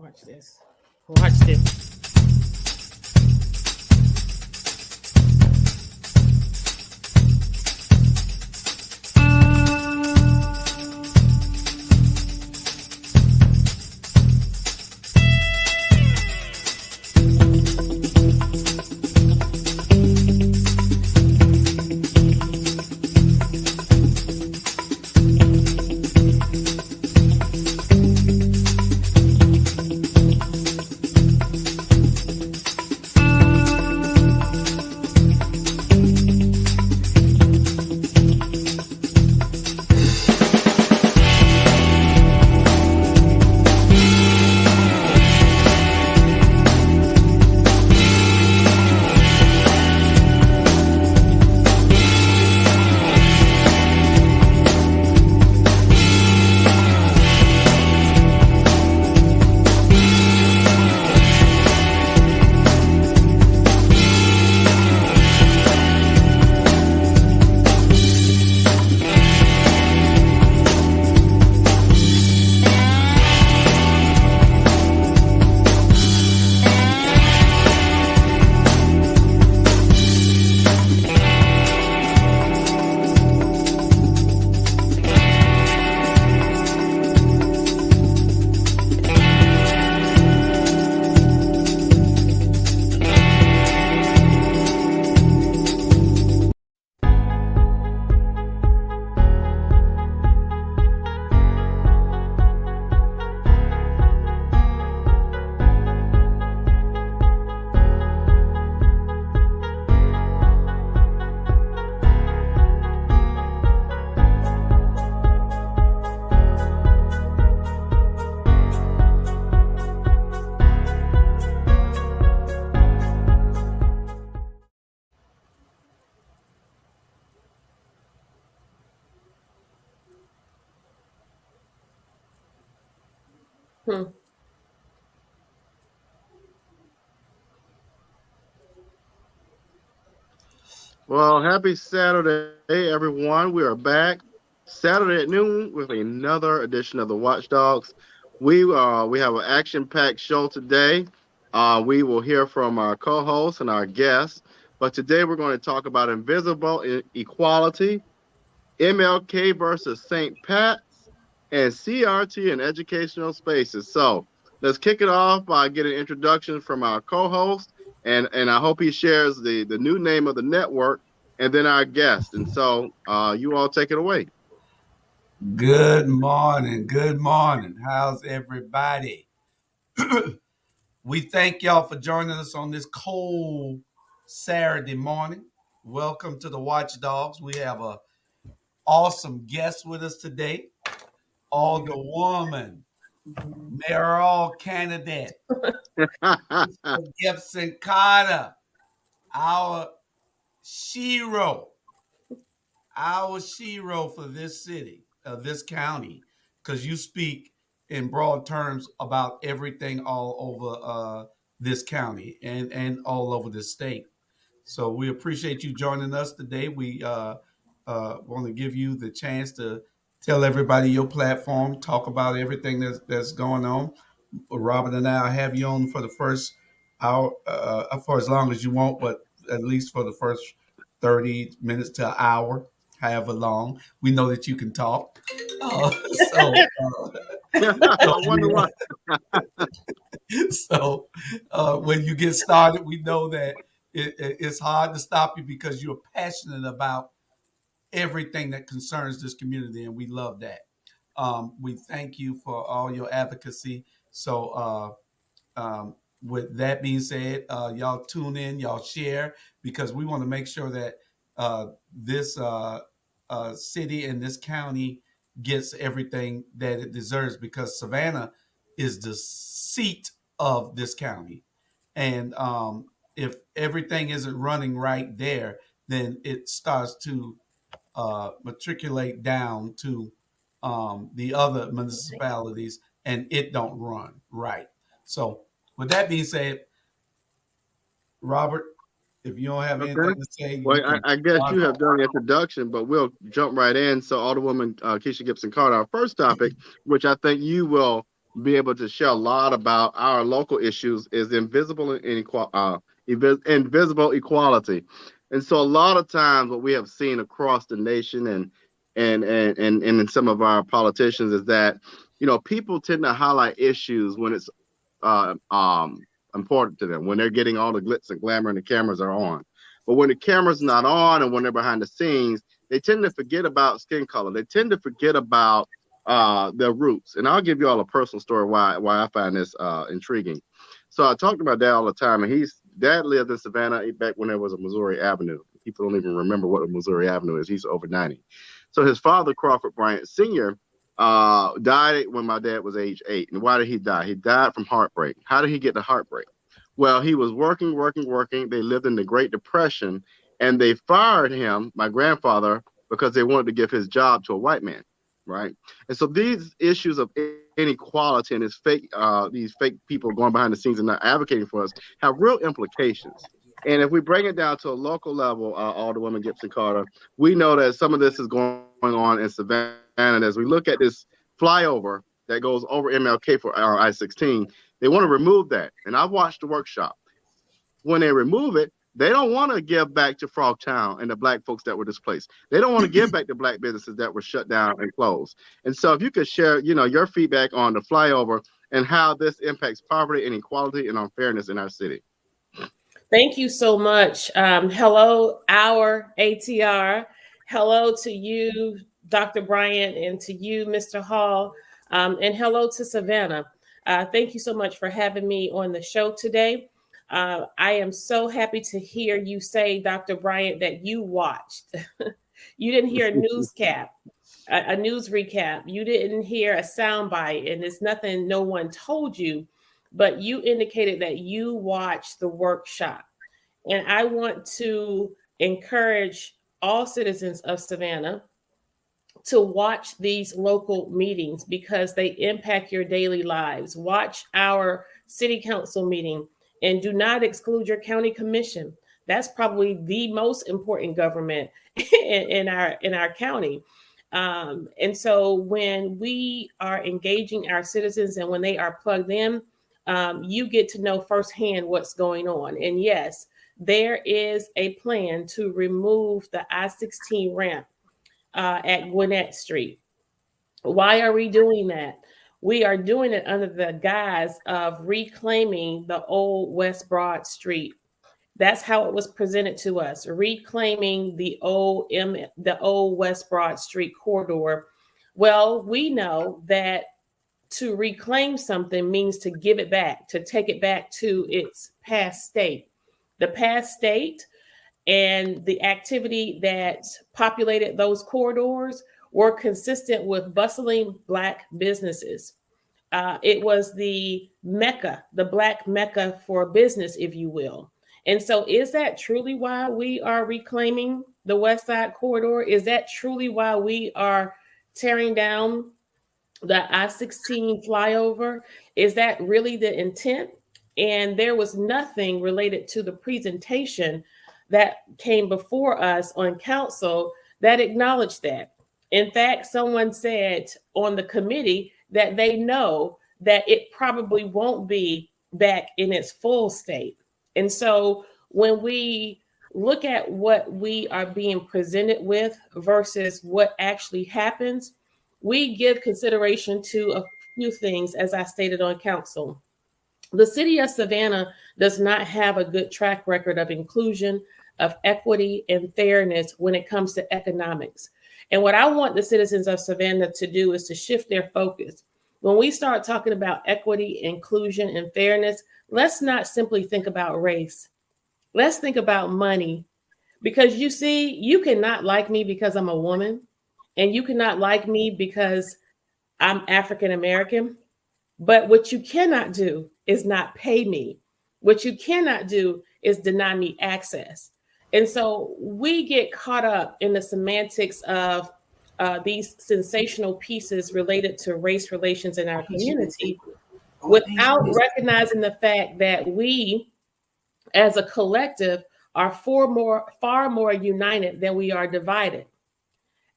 Watch this. Watch this. Well, happy Saturday, everyone. We are back Saturday at noon with another edition of the Watchdogs. We have an action-packed show today. We will hear from our co-hosts and our guests, but today we're going to talk about invisible equality, MLK versus St. Pat's, and CRT in educational spaces. So let's kick it off by getting introductions from our co-host, and I hope he shares the new name of the network, and then our guest. And so you all take it away. Good morning. Good morning. How's everybody? We thank y'all for joining us on this cold Saturday morning. Welcome to the Watchdogs. We have a awesome guest with us today, Alderwoman, mayoral candidate, Kesha Gibson-Carter, our shero for this city, this county, because you speak in broad terms about everything all over this county and all over the state. So we appreciate you joining us today. We want to give you the chance to tell everybody your platform, talk about everything that's going on. Robert and I will have you on for the first hour, for as long as you want, but at least for the first 30 minutes to an hour, however long. We know that you can talk. I wonder why. So when you get started, we know that it's hard to stop you because you're passionate about everything that concerns this community, and we love that. We thank you for all your advocacy. So with that being said, y'all tune in, y'all share, because we want to make sure that this city and this county gets everything that it deserves, because Savannah is the seat of this county. And if everything isn't running right there, then it starts to matriculate down to the other municipalities, and it don't run right. So with that being said, Robert, if you don't have anything to say, well, I guess you have done the introduction, but we'll jump right in. So, Alderwoman Kesha Gibson-Carter, our first topic, which I think you will be able to share a lot about our local issues is invisible invisible equality. And so a lot of times what we have seen across the nation and in some of our politicians is that, people tend to highlight issues when it's important to them, when they're getting all the glitz and glamour and the cameras are on. But when the camera's not on and when they're behind the scenes, they tend to forget about skin color. They tend to forget about their roots. And I'll give you all a personal story why I find this intriguing. So I talked about Dad all the time, and Dad lived in Savannah back when there was a Missouri Avenue. People don't even remember what a Missouri Avenue is. He's over 90. So his father, Crawford Bryant Sr., died when my dad was age 8. And why did he die? He died from heartbreak. How did he get the heartbreak? Well, he was working. They lived in the Great Depression, and they fired him, my grandfather, because they wanted to give his job to a white man, right? And so these issues of inequality and these fake people going behind the scenes and not advocating for us have real implications. And if we bring it down to a local level, Alderwoman Gibson-Carter, we know that some of this is going on in Savannah. And as we look at this flyover that goes over MLK for our I-16, they want to remove that. And I've watched the workshop. When they remove it, they don't want to give back to Frogtown and the Black folks that were displaced. They don't want to give back to Black businesses that were shut down and closed. And so if you could share, your feedback on the flyover and how this impacts poverty, inequality, and unfairness in our city. Thank you so much. Hello, our ATR. Hello to you, Dr. Bryant, and to you, Mr. Hall, and hello to Savannah. Thank you so much for having me on the show today. I am so happy to hear you say, Dr. Bryant, that you watched. You didn't hear a news recap. You didn't hear a soundbite, and it's nothing no one told you, but you indicated that you watched the workshop. And I want to encourage all citizens of Savannah to watch these local meetings because they impact your daily lives. Watch our city council meeting and do not exclude your county commission. That's probably the most important government in our county. And so when we are engaging our citizens and when they are plugged in, you get to know firsthand what's going on. And yes, there is a plan to remove the I-16 ramp at Gwinnett Street. Why are we doing that? We are doing it under the guise of reclaiming the old West Broad Street. That's how it was presented to us, reclaiming the old West Broad Street corridor. Well, we know that to reclaim something means to give it back, to take it back to its past state. The past state and the activity that populated those corridors were consistent with bustling Black businesses. It was the Mecca, the Black Mecca for business, if you will. And so is that truly why we are reclaiming the West Side Corridor? Is that truly why we are tearing down the I-16 flyover? Is that really the intent? And there was nothing related to the presentation that came before us on council that acknowledged that. In fact, someone said on the committee that they know that it probably won't be back in its full state. And so when we look at what we are being presented with versus what actually happens, we give consideration to a few things, as I stated on council. The city of Savannah does not have a good track record of inclusion, of equity, and fairness when it comes to economics. And what I want the citizens of Savannah to do is to shift their focus. When we start talking about equity, inclusion, and fairness, let's not simply think about race. Let's think about money. Because you see, you cannot like me because I'm a woman, and you cannot like me because I'm African American. But what you cannot do is not pay me. What you cannot do is deny me access. And so we get caught up in the semantics of these sensational pieces related to race relations in our community without recognizing the fact that we, as a collective, are far more united than we are divided.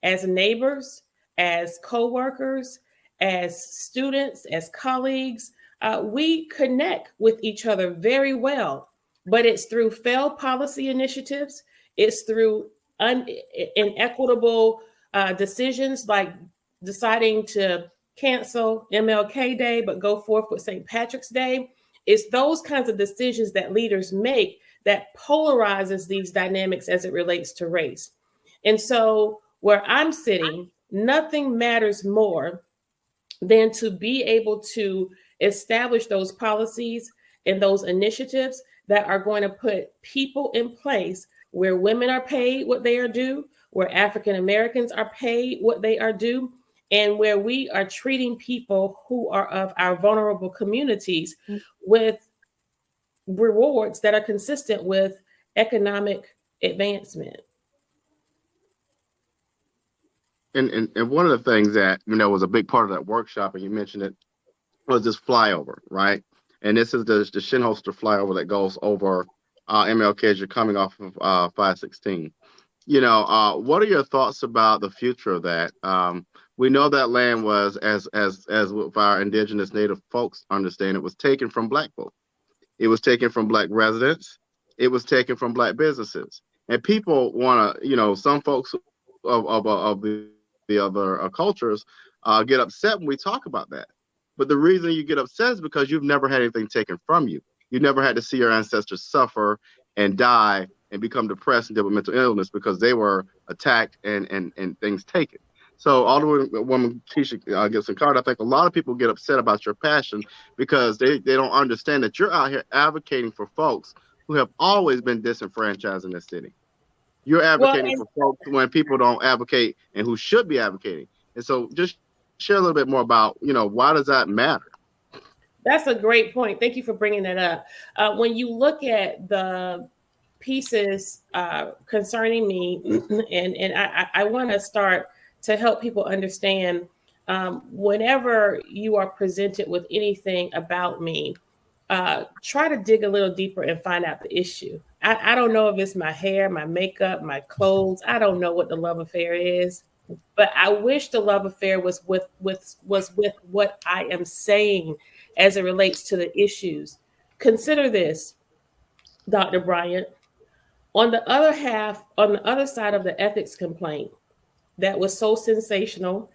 As neighbors, as co-workers, as students, as colleagues, we connect with each other very well, but it's through failed policy initiatives. It's through inequitable decisions like deciding to cancel MLK Day but go forth with St. Patrick's Day. It's those kinds of decisions that leaders make that polarizes these dynamics as it relates to race. And so where I'm sitting, nothing matters more than to be able to establish those policies and those initiatives that are going to put people in place where women are paid what they are due, where African Americans are paid what they are due, and where we are treating people who are of our vulnerable communities with rewards that are consistent with economic advancement. And one of the things that was a big part of that workshop, and you mentioned it, was this flyover, right? And this is the Shinholster flyover that goes over MLK as you're coming off of 516. What are your thoughts about the future of that? We know that land was, as with our indigenous native folks understand, it was taken from Black folk. It was taken from Black residents. It was taken from Black businesses. And people want to, some folks of the other cultures get upset when we talk about that. But the reason you get upset is because you've never had anything taken from you. You never had to see your ancestors suffer and die and become depressed and deal with mental illness because they were attacked and things taken. So Alderwoman Kesha Gibson-Carter, I think a lot of people get upset about your passion because they don't understand that you're out here advocating for folks who have always been disenfranchised in this city. You're advocating for folks when people don't advocate and who should be advocating. And so just share a little bit more about, why does that matter? That's a great point. Thank you for bringing that up. When you look at the pieces concerning me, and I want to start to help people understand, whenever you are presented with anything about me, try to dig a little deeper and find out the issue. I don't know if it's my hair, my makeup, my clothes. I don't know what the love affair is, but I wish the love affair was with what I am saying as it relates to the issues. Consider this, Dr. Bryant. On the other side of the ethics complaint that was so sensational,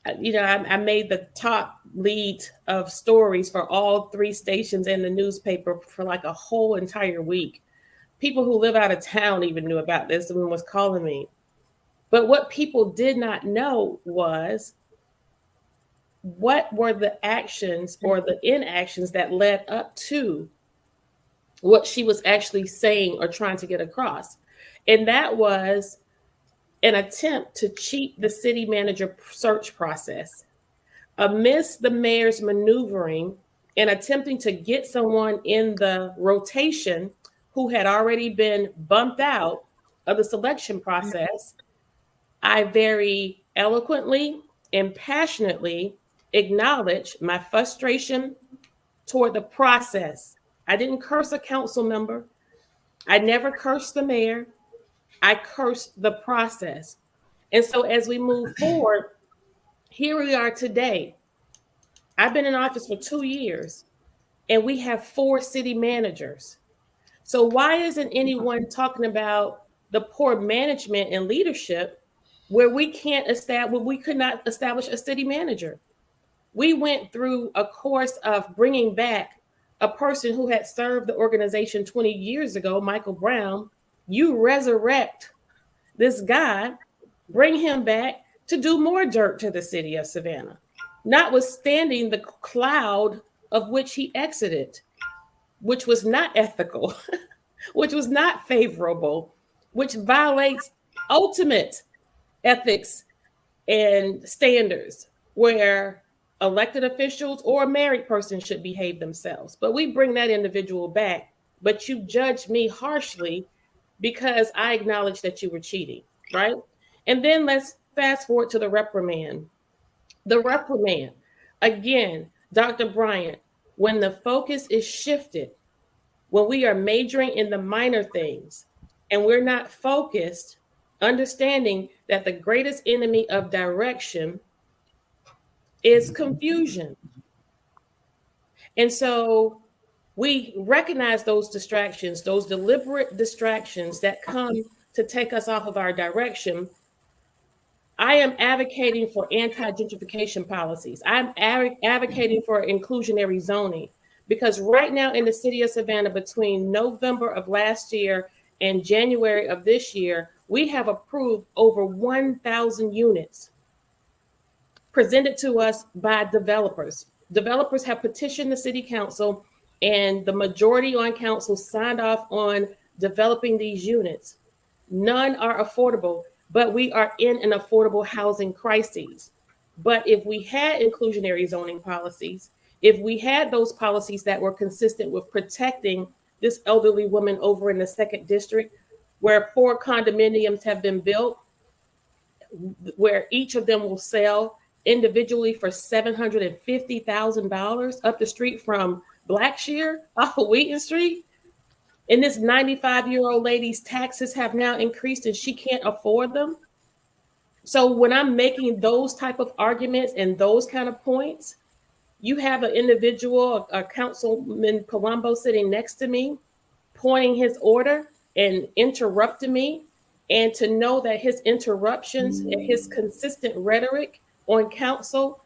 I made the top lead of stories for all 3 stations in the newspaper for like a whole entire week. People who live out of town even knew about this and was calling me. But what people did not know was what were the actions or the inactions that led up to what she was actually saying or trying to get across. And that was an attempt to cheat the city manager search process. Amidst the mayor's maneuvering and attempting to get someone in the rotation who had already been bumped out of the selection process, I very eloquently and passionately acknowledged my frustration toward the process. I didn't curse a council member. I never cursed the mayor. I cursed the process. And so as we move forward, here we are today. I've been in office for 2 years and we have 4 city managers. So why isn't anyone talking about the poor management and leadership where we could not establish a city manager? We went through a course of bringing back a person who had served the organization 20 years ago, Michael Brown. You resurrect this guy, bring him back to do more dirt to the city of Savannah, notwithstanding the cloud of which he exited, which was not ethical, which was not favorable, which violates ultimate ethics and standards where elected officials or a married person should behave themselves. But we bring that individual back, but you judge me harshly because I acknowledge that you were cheating, right? And then let's fast forward to the reprimand. The reprimand, again, Dr. Bryant, when the focus is shifted, when we are majoring in the minor things and we're not focused, understanding that the greatest enemy of direction is confusion. And so we recognize those distractions, those deliberate distractions that come to take us off of our direction. I am advocating for anti-gentrification policies. I'm advocating for inclusionary zoning because right now in the city of Savannah, between November of last year and January of this year, we have approved over 1,000 units presented to us by developers. Developers have petitioned the city council, and the majority on council signed off on developing these units. None are affordable, but we are in an affordable housing crisis. But if we had inclusionary zoning policies, if we had those policies that were consistent with protecting this elderly woman over in the second district, where 4 condominiums have been built, where each of them will sell individually for $750,000 up the street from Blackshear off of Wheaton Street. And this 95-year-old lady's taxes have now increased and she can't afford them. So when I'm making those type of arguments and those kind of points, you have an individual, a Councilman Palumbo sitting next to me, pointing his order and interrupting me. And to know that his interruptions and his consistent rhetoric on council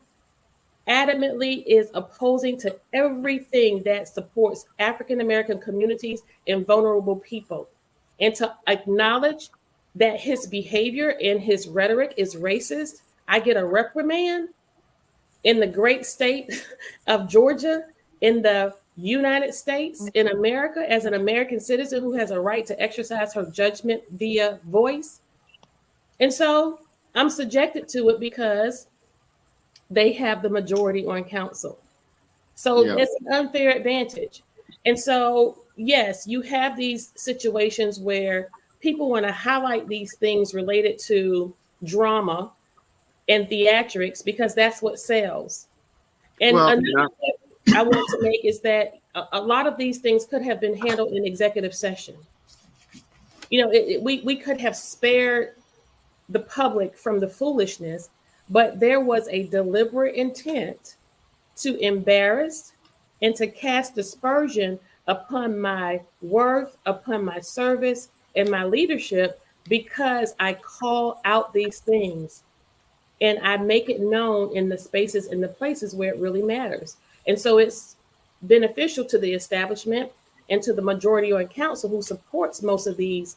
adamantly is opposing to everything that supports African-American communities and vulnerable people. And to acknowledge that his behavior and his rhetoric is racist, I get a reprimand in the great state of Georgia, in the United States, in America, as an American citizen who has a right to exercise her judgment via voice. And so I'm subjected to it because they have the majority on council. So it's an unfair advantage. And so, yes, you have these situations where people want to highlight these things related to drama and theatrics because that's what sells. And another point I want to make is that a lot of these things could have been handled in executive session. You know, we could have spared the public from the foolishness, but there was a deliberate intent to embarrass and to cast dispersion upon my worth, upon my service, and my leadership because I call out these things and I make it known in the spaces and the places where it really matters. And so it's beneficial to the establishment and to the majority on council who supports most of these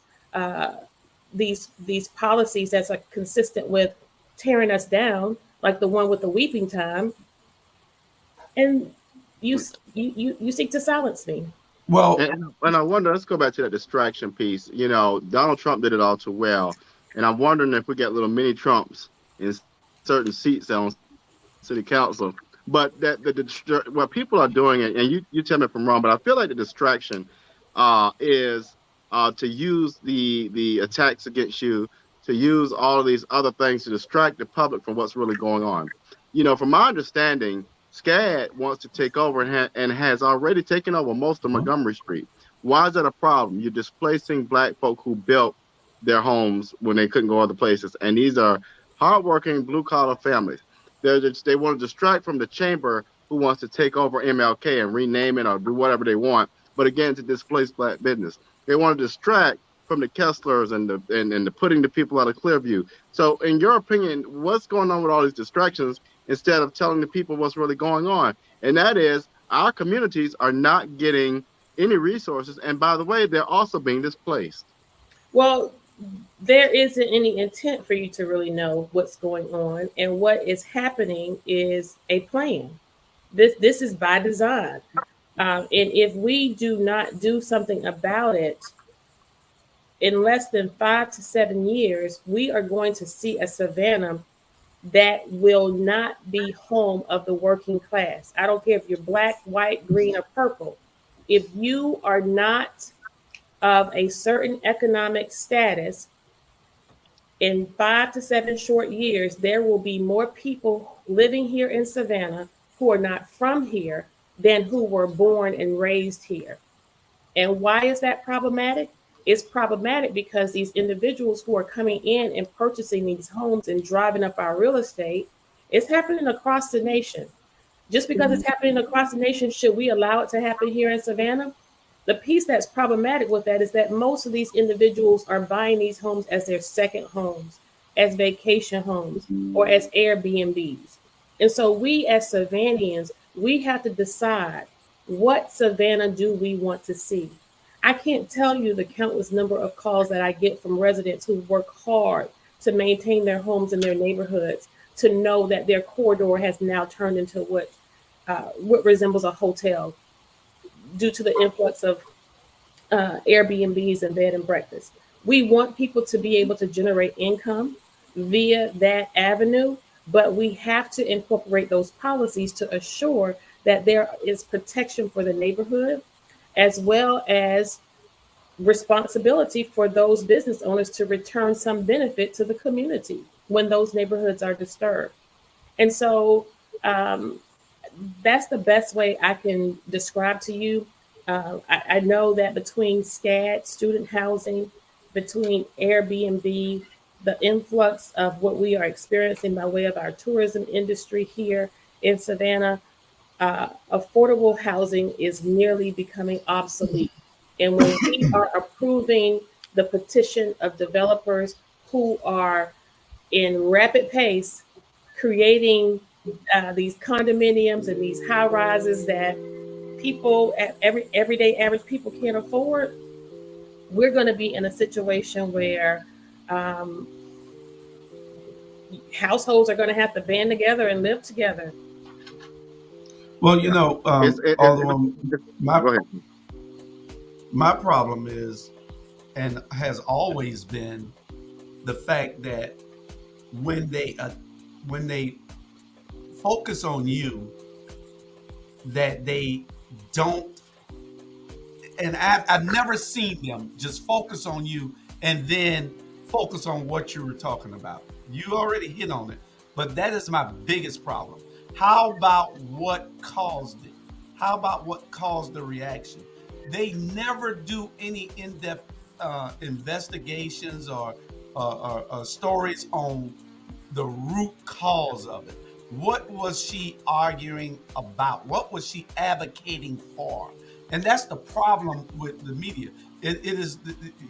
policies that are consistent with tearing us down, like the one with the weeping time. And you seek to silence me. Well, and I wonder, let's go back to that distraction piece. You know, Donald Trump did it all too well. And I'm wondering if we get little mini Trumps in certain seats on city council. But that what people are doing, and you tell me if I'm wrong, but I feel like the distraction is to use the attacks against you, to use all of these other things to distract the public from what's really going on. You know, from my understanding, SCAD wants to take over and has already taken over most of Montgomery Street. Why is that a problem? You're displacing Black folk who built their homes when they couldn't go other places. And these are hardworking blue-collar families. They want to distract from the chamber who wants to take over MLK and rename it or do whatever they want. But again, to displace Black business. They want to distract from the Kesslers and the putting the people out of Clearview. So in your opinion, what's going on with all these distractions instead of telling the people what's really going on? And that is our communities are not getting any resources. And by the way, they're also being displaced. Well, there isn't any intent for you to really know what's going on. And what is happening is a plan. This is by design. And if we do not do something about it, in less than 5 to 7 years, we are going to see a Savannah that will not be home of the working class. I don't care if you're Black, white, green, or purple. If you are not of a certain economic status, in 5 to 7 short years, there will be more people living here in Savannah who are not from here than who were born and raised here. And why is that problematic? It's problematic because these individuals who are coming in and purchasing these homes and driving up our real estate It's happening across the nation. Just because it's happening across the nation, should we allow it to happen here in Savannah? The piece that's problematic with that is that most of these individuals are buying these homes as their second homes, as vacation homes, or as Airbnbs. And so we as Savannians, we have to decide, what Savannah do we want to see? I can't tell you the countless number of calls that I get from residents who work hard to maintain their homes in their neighborhoods, to know that their corridor has now turned into what resembles a hotel due to the influx of Airbnbs and bed and breakfast. We want people to be able to generate income via that avenue, but we have to incorporate those policies to assure that there is protection for the neighborhood, as well as responsibility for those business owners to return some benefit to the community when those neighborhoods are disturbed. And so that's the best way I can describe to you. I know that between SCAD, student housing, between Airbnb, the influx of what we are experiencing by way of our tourism industry here in Savannah, affordable housing is nearly becoming obsolete. And when we are approving the petition of developers who are in rapid pace creating these condominiums and these high rises that people, everyday average people can't afford, we're going to be in a situation where households are going to have to band together and live together. Well, you know, although Go ahead. my problem is, and has always been, the fact that when they focus on you, that they don't, and I've never seen them just focus on you and then focus on what you were talking about. You already hit on it, but that is my biggest problem. How about what caused it? How about what caused the reaction? They never do any in-depth investigations or stories on the root cause of it. What was she arguing about? What was she advocating for? And that's the problem with the media. It is,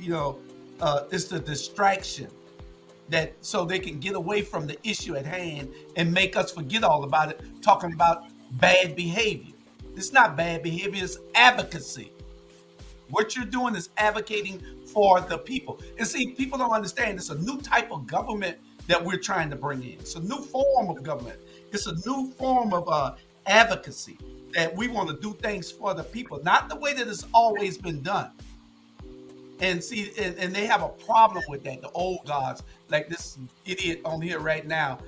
it's the distraction that so they can get away from the issue at hand and make us forget all about it, talking about bad behavior. It's not bad behavior, it's advocacy. What you're doing is advocating for the people. And see, people don't understand it's a new type of government that we're trying to bring in. It's a new form of government. It's a new form of advocacy, that we want to do things for the people, not the way that it's always been done. And see, and they have a problem with that, the old gods, like this idiot on here right now,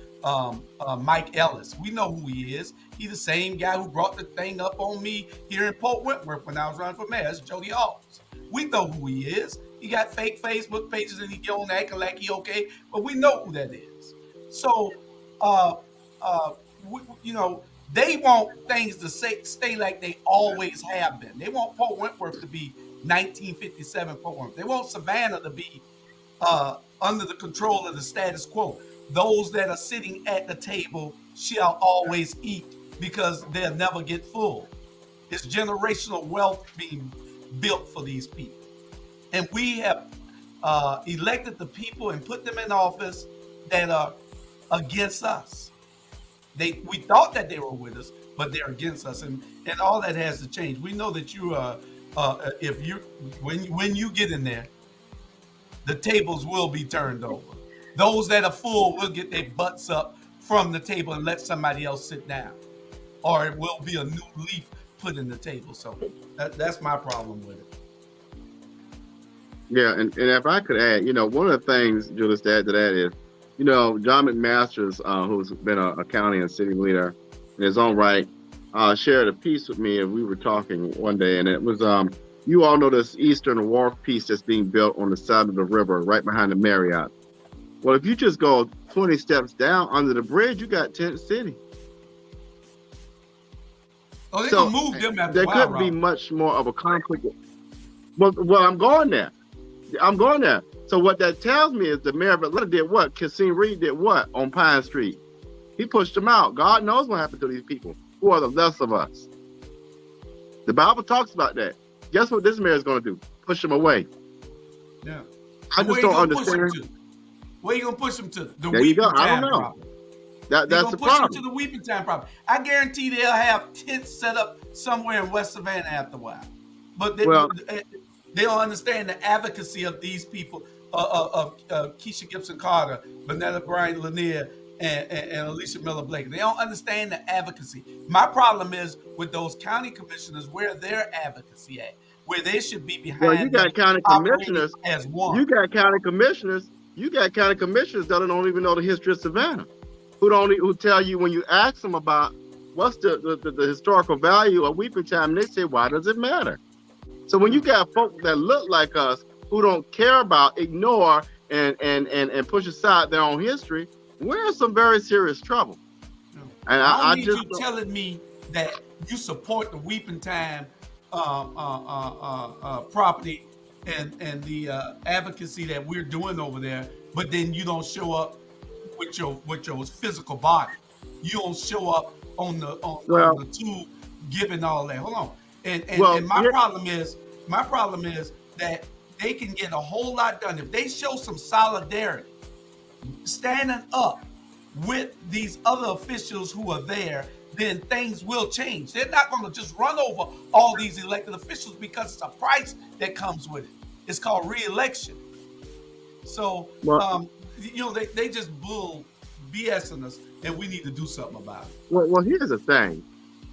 Mike Ellis. We know who he is. He's the same guy who brought the thing up on me here in Port Wentworth when I was running for mayor. It's Jody Dawgs. We know who he is. He got fake Facebook pages and he get on acting like he okay, but we know who that is. So, they want things to stay like they always have been. They want Port Wentworth to be 1957 Port Wentworth. They want Savannah to be under the control of the status quo. Those that are sitting at the table shall always eat because they'll never get full. It's generational wealth being built for these people. And we have elected the people and put them in office that are against us. We thought that they were with us, but they're against us, and all that has to change. We know that you when you get in there, the tables will be turned over. Those that are full will get their butts up from the table and let somebody else sit down, or it will be a new leaf put in the table. So that's my problem with it. Yeah, and if I could add, one of the things, Julius, to add to that is, John McMaster's, who's been a county and city leader in his own right, shared a piece with me, and we were talking one day, and it was, you all know this Eastern Wharf piece that's being built on the side of the river, right behind the Marriott. Well, if you just go 20 steps down under the bridge, you got Tent City. Oh, they can move them after there a while, couldn't be much more of a conflict. Well, I'm going there. So what that tells me is the mayor of Atlanta did what? Kasim Reed did what on Pine Street? He pushed them out. God knows what happened to these people who are the less of us. The Bible talks about that. Guess what this mayor is going to do? Push them away. Yeah. I just don't understand. Where you gonna push them to? The there you go. weeping I don't time know. problem. That's the push them problem. to the weeping time problem. I guarantee they'll have tents set up somewhere in West Savannah after a while. But they don't understand the advocacy of these people, of Kesha Gibson-Carter, Vanetta Bryant Lanier, and Alicia Miller Blake. They don't understand the advocacy. My problem is with those county commissioners, where their advocacy at, where they should be behind. Well, you got county commissioners as one. You got county commissioners that don't even know the history of Savannah, who tell you when you ask them about what's the historical value of weeping time, and they say, why does it matter? So when you got folks that look like us who don't care about, ignore, and push aside their own history, we're in some very serious trouble. And I need you telling me that you support the weeping time property and the advocacy that we're doing over there, but then you don't show up with your physical body. You don't show up on the tube giving all that. Hold on. And my problem is that they can get a whole lot done if they show some solidarity, standing up with these other officials who are there. Then things will change. They're not going to just run over all these elected officials because it's a price that comes with it. It's called re-election. So, they just bull BSing us, and we need to do something about it. Well, here's the thing.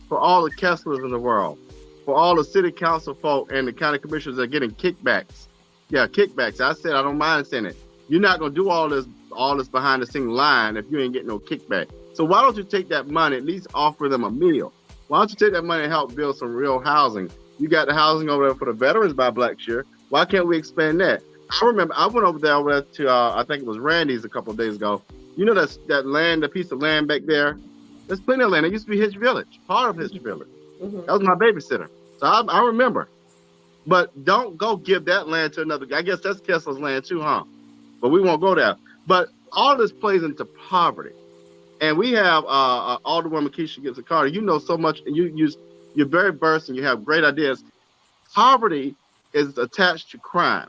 For all the Kesslers in the world, for all the city council folk and the county commissioners that are getting kickbacks. Yeah, kickbacks. I said I don't mind saying it. You're not going to do all this behind the scene line if you ain't getting no kickback. So why don't you take that money, at least offer them a meal? Why don't you take that money and help build some real housing? You got the housing over there for the veterans by Blackshear. Why can't we expand that? I remember I went over there to, I think it was Randy's a couple of days ago. You know that land, the piece of land back there? There's plenty of land. It used to be Hitch Village, part of Hitch Village. Mm-hmm. That was my babysitter. So I remember. But don't go give that land to another guy. I guess that's Kessler's land too, huh? But we won't go there. But all this plays into poverty. And we have Alderwoman Kesha Gibson-Carter. You know so much, and you're very versed, and you have great ideas. Poverty is attached to crime,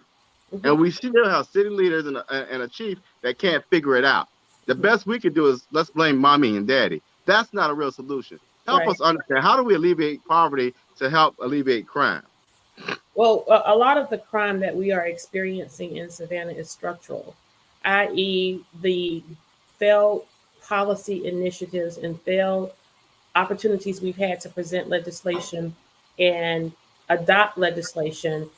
mm-hmm. and we still have city leaders and a chief that can't figure it out. The mm-hmm. best we could do is let's blame mommy and daddy. That's not a real solution. Help us understand, how do we alleviate poverty to help alleviate crime? Well, a lot of the crime that we are experiencing in Savannah is structural, i.e. the failed policy initiatives and failed opportunities we've had to present legislation and adopt legislation.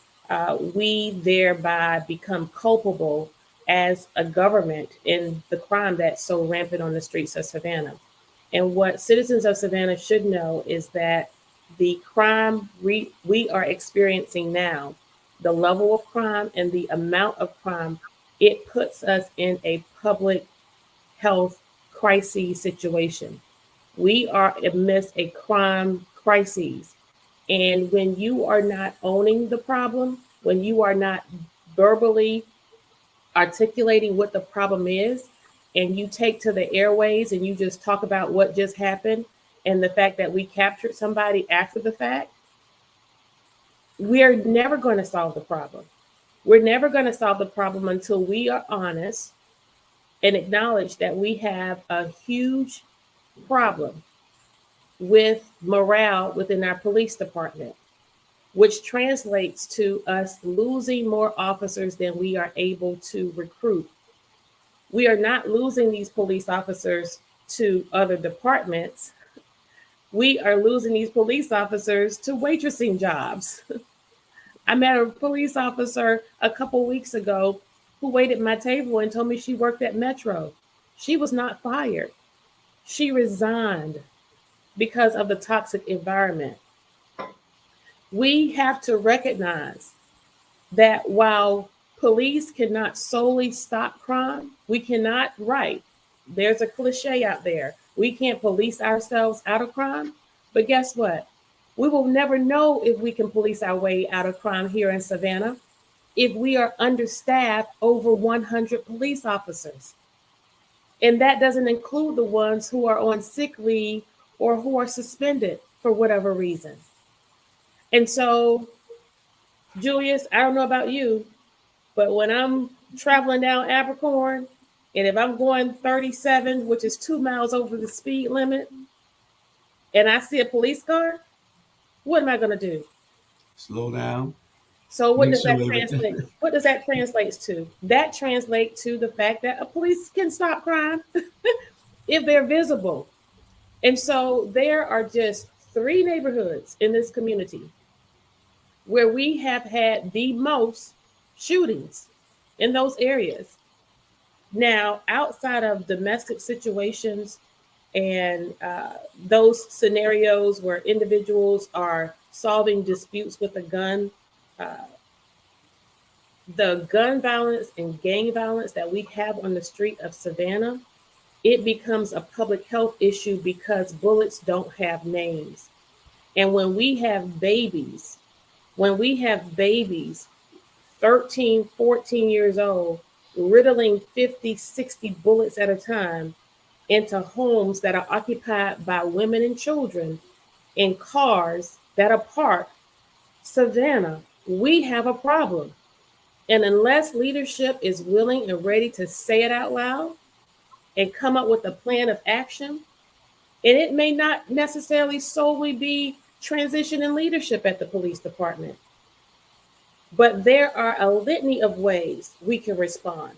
We thereby become culpable as a government in the crime that's so rampant on the streets of Savannah. And what citizens of Savannah should know is that the crime we are experiencing now, the level of crime and the amount of crime, it puts us in a public health crisis situation. We are amidst a crime crisis. And when you are not owning the problem, when you are not verbally articulating what the problem is, and you take to the airways and you just talk about what just happened and the fact that we captured somebody after the fact, we're never going to solve the problem. We're never going to solve the problem until we are honest and acknowledge that we have a huge problem with morale within our police department, which translates to us losing more officers than we are able to recruit. We are not losing these police officers to other departments. We are losing these police officers to waitressing jobs. I met a police officer a couple weeks ago who waited at my table and told me she worked at Metro. She was not fired. She resigned because of the toxic environment. We have to recognize that while police cannot solely stop crime, we cannot, there's a cliche out there. We can't police ourselves out of crime, but guess what? We will never know if we can police our way out of crime here in Savannah if we are understaffed over 100 police officers. And that doesn't include the ones who are on sick leave or who are suspended for whatever reason. And so, Julius, I don't know about you, but when I'm traveling down Abercorn, and if I'm going 37, which is 2 miles over the speed limit, and I see a police car, what am I going to do? Slow down. So what Make does sure that everything. translate? What does that translate to? That translates to the fact that a police can stop crime if they're visible. And so there are just 3 neighborhoods in this community where we have had the most shootings in those areas. Now, outside of domestic situations and those scenarios where individuals are solving disputes with a gun, uh, the gun violence and gang violence that we have on the street of Savannah, it becomes a public health issue because bullets don't have names. And when we have babies 13, 14 years old, riddling 50, 60 bullets at a time into homes that are occupied by women and children in cars that are parked, Savannah, we have a problem. And unless leadership is willing and ready to say it out loud and come up with a plan of action, and it may not necessarily solely be transition in leadership at the police department, but there are a litany of ways we can respond.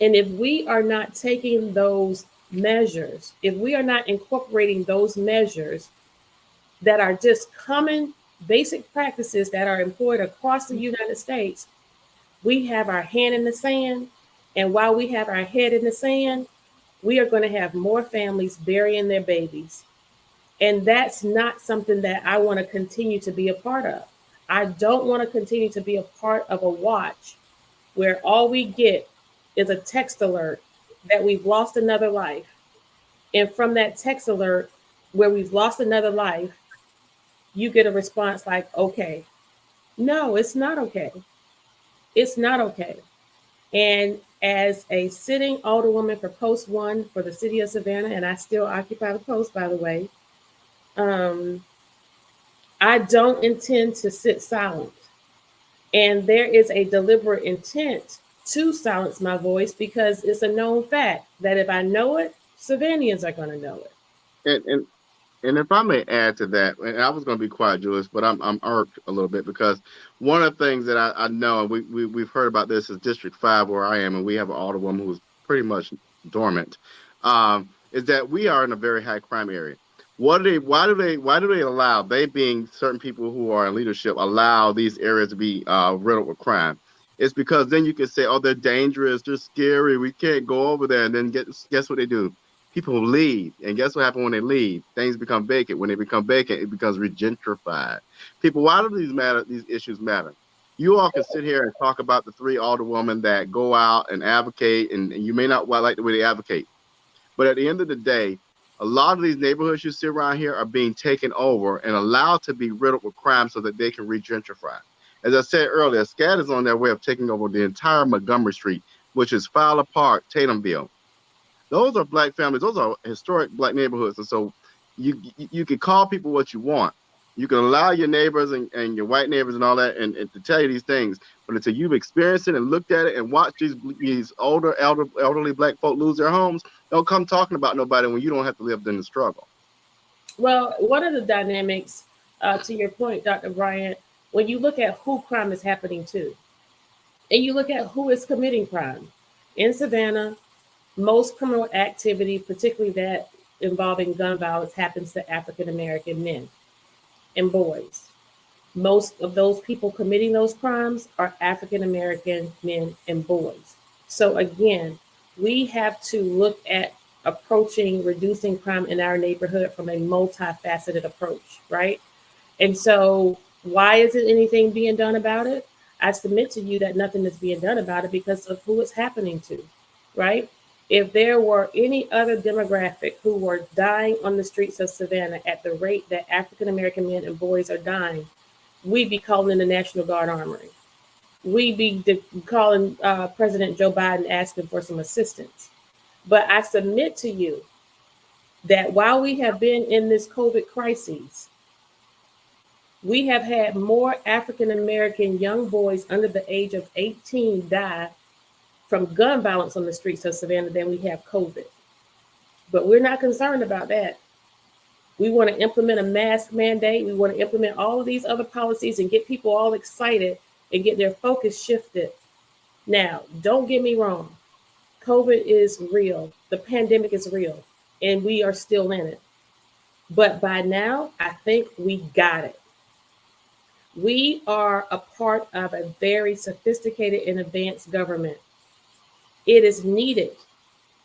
And if we are not taking those measures, if we are not incorporating those measures that are just common basic practices that are employed across the United States, we have our hand in the sand. And while we have our head in the sand, we are going to have more families burying their babies. And that's not something that I want to continue to be a part of. I don't want to continue to be a part of a watch where all we get is a text alert that we've lost another life. And from that text alert where we've lost another life, you get a response like, okay. No, it's not okay. It's not okay. And as a sitting alderwoman for Post 1 for the city of Savannah, and I still occupy the post, by the way, um, I don't intend to sit silent. And there is a deliberate intent to silence my voice because it's a known fact that if I know it, Savannahans are going to know it. And if I may add to that, and I was going to be quiet, Julius, but I'm irked a little bit because one of the things that I know, and we've heard about this, is District 5 where I am, and we have an alderwoman who's pretty much dormant, is that we are in a very high crime area. Why do they allow, they being certain people who are in leadership, allow these areas to be riddled with crime? It's because then you can say, oh, they're dangerous, they're scary, we can't go over there, and then guess what they do? People leave, and guess what happens when they leave? Things become vacant. When they become vacant, it becomes regentrified. People, why do these matter? These issues matter. You all can sit here and talk about the 3 alderwomen that go out and advocate, and you may not like the way they advocate, but at the end of the day, a lot of these neighborhoods you see around here are being taken over and allowed to be riddled with crime so that they can regentrify. As I said earlier, SCAD is on their way of taking over the entire Montgomery Street, which is Fowler Park, Tatumville. Those are black families. Those are historic black neighborhoods. And so you can call people what you want. You can allow your neighbors and your white neighbors and all that and to tell you these things. But until you've experienced it and looked at it and watched these elderly black folk lose their homes, don't come talking about nobody when you don't have to live in the struggle. Well, one of the dynamics, to your point, Dr. Bryant, when you look at who crime is happening to, and you look at who is committing crime in Savannah, most criminal activity, particularly that involving gun violence, happens to African American men and boys. Most of those people committing those crimes are African American men and boys. So again, we have to look at approaching reducing crime in our neighborhood from a multifaceted approach, right? And so why isn't anything being done about it? I submit to you that nothing is being done about it because of who it's happening to, right? If there were any other demographic who were dying on the streets of Savannah at the rate that African American men and boys are dying, we'd be calling in the National Guard Armory. We'd be calling President Joe Biden asking for some assistance. But I submit to you that while we have been in this COVID crisis, we have had more African American young boys under the age of 18 die from gun violence on the streets of Savannah than we have COVID. But we're not concerned about that. We want to implement a mask mandate. We want to implement all of these other policies and get people all excited and get their focus shifted. Now, don't get me wrong. COVID is real. The pandemic is real, and we are still in it. But by now, I think we got it. We are a part of a very sophisticated and advanced government. It is needed.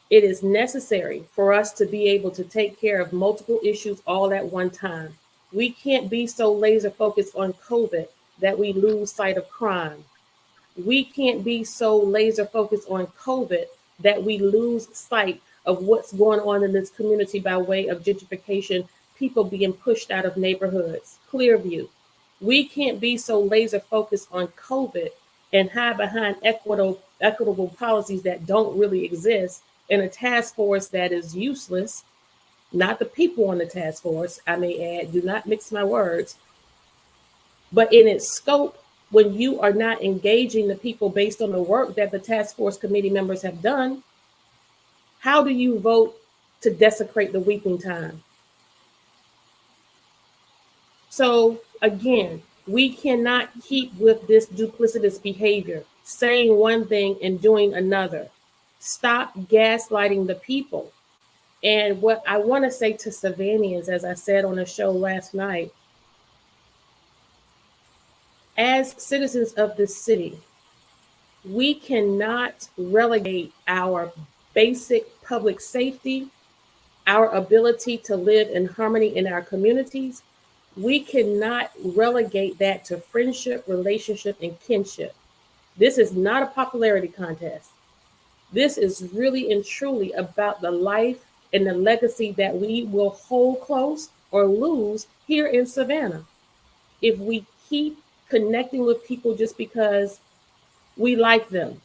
It is necessary for us to be able to take care of multiple issues all at one time. We can't be so laser focused on COVID that we lose sight of crime. We can't be so laser focused on COVID that we lose sight of what's going on in this community by way of gentrification, people being pushed out of neighborhoods, Clearview. We can't be so laser focused on COVID and hide behind equitable policies that don't really exist in a task force that is useless, not the people on the task force, I may add, do not mix my words, but in its scope, when you are not engaging the people based on the work that the task force committee members have done, how do you vote to desecrate the weeping time? So again, we cannot keep with this duplicitous behavior, saying one thing and doing another. Stop gaslighting the people. And what I want to say to Savannahans, as I said on a show last night, as citizens of this city, we cannot relegate our basic public safety, our ability to live in harmony in our communities. We cannot relegate that to friendship, relationship, and kinship. This is not a popularity contest. This is really and truly about the life and the legacy that we will hold close or lose here in Savannah. If we keep connecting with people just because we like them,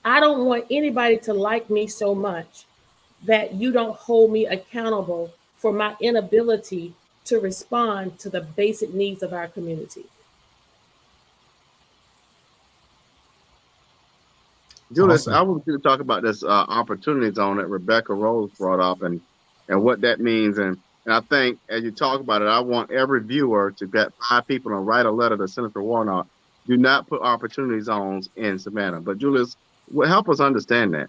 I don't want anybody to like me so much that you don't hold me accountable for my inability to respond to the basic needs of our community. Julius, Awesome. I want you to talk about this opportunity zone that Rebecca Rose brought up and what that means. And I think as you talk about it, I want every viewer to get 5 people and write a letter to Senator Warnock. Do not put opportunity zones in Savannah. But Julius, help us understand that.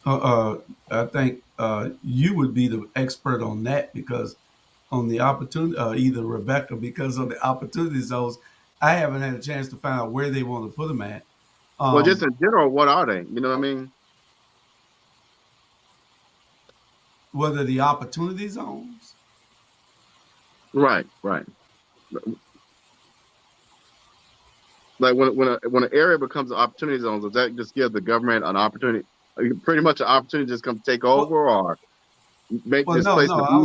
Uh, uh, I think you would be the expert on that because on the opportunity, either Rebecca, because of the opportunity zones, I haven't had a chance to find out where they want to put them at. Well, just Um, in general, what are they? You know what I mean? whether the opportunity zones, Right, right. Like when an area becomes an opportunity zone, does that just give the government an opportunity, pretty much an opportunity to just come take well, over or make well, this no, place no,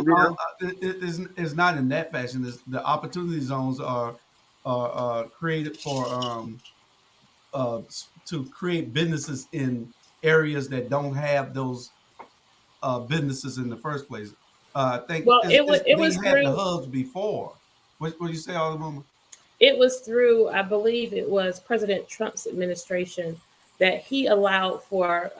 easier? it's not in that fashion. The opportunity zones are created for to create businesses in areas that don't have those businesses in the first place. I think Well, it they was had the through hubs before. What do you say, Alderwoman? it was through, I believe it was President Trump's administration that he allowed for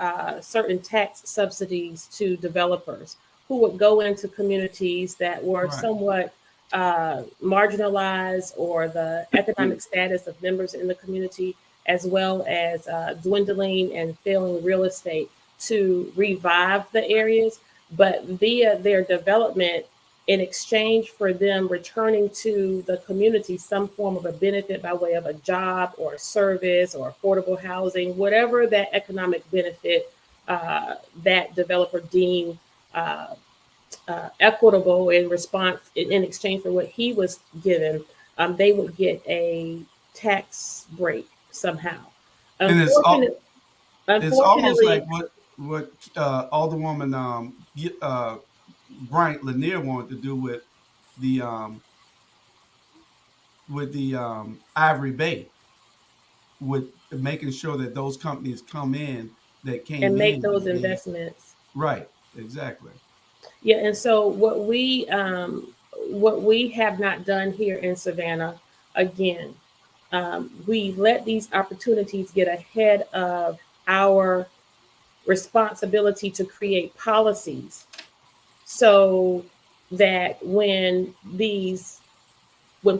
certain tax subsidies to developers who would go into communities that were Right. somewhat marginalized or the economic status of members in the community, as well as dwindling and failing real estate to revive the areas. But via their development, in exchange for them returning to the community some form of a benefit by way of a job or a service or affordable housing, whatever that economic benefit that developer deemed uh, equitable in response in exchange for what he was given, they would get a tax break somehow. And Unfortunately, it's almost like unfortunately, what Alderwoman Bryant Lanier wanted to do the um, with the Ivory Bay, with making sure that those companies come in that and came make in. those investments. Right, exactly. Yeah, and so what we have not done here in Savannah, again, we let these opportunities get ahead of our responsibility to create policies so that when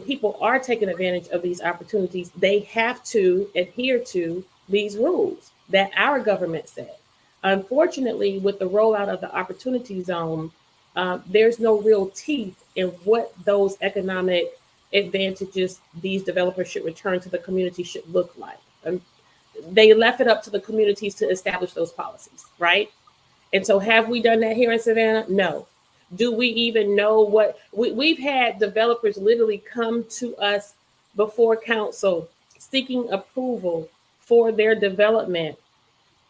people are taking advantage of these opportunities, they have to adhere to these rules that our government set. Unfortunately, with the rollout of the opportunity zone, there's no real teeth in what those economic advantages these developers should return to the community should look like. They left it up to the communities to establish those policies, right? And so, have we done that here in Savannah? No. Do we even know what we've had developers literally come to us before council seeking approval for their development,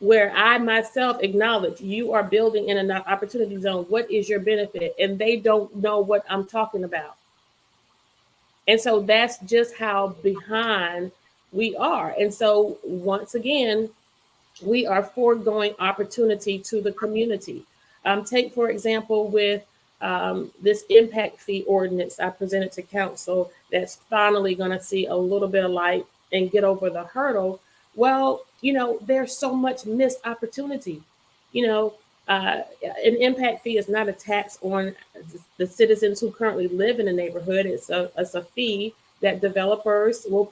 where I myself acknowledge you are building in an opportunity zone. What is your benefit? And they don't know what I'm talking about. And so that's just how behind we are. And so, once again, we are foregoing opportunity to the community. Take, for example, with this impact fee ordinance I presented to council that's finally going to see a little bit of light and get over the hurdle. Well, there's so much missed opportunity. You know, an impact fee is not a tax on the citizens who currently live in the neighborhood. It's a fee that developers will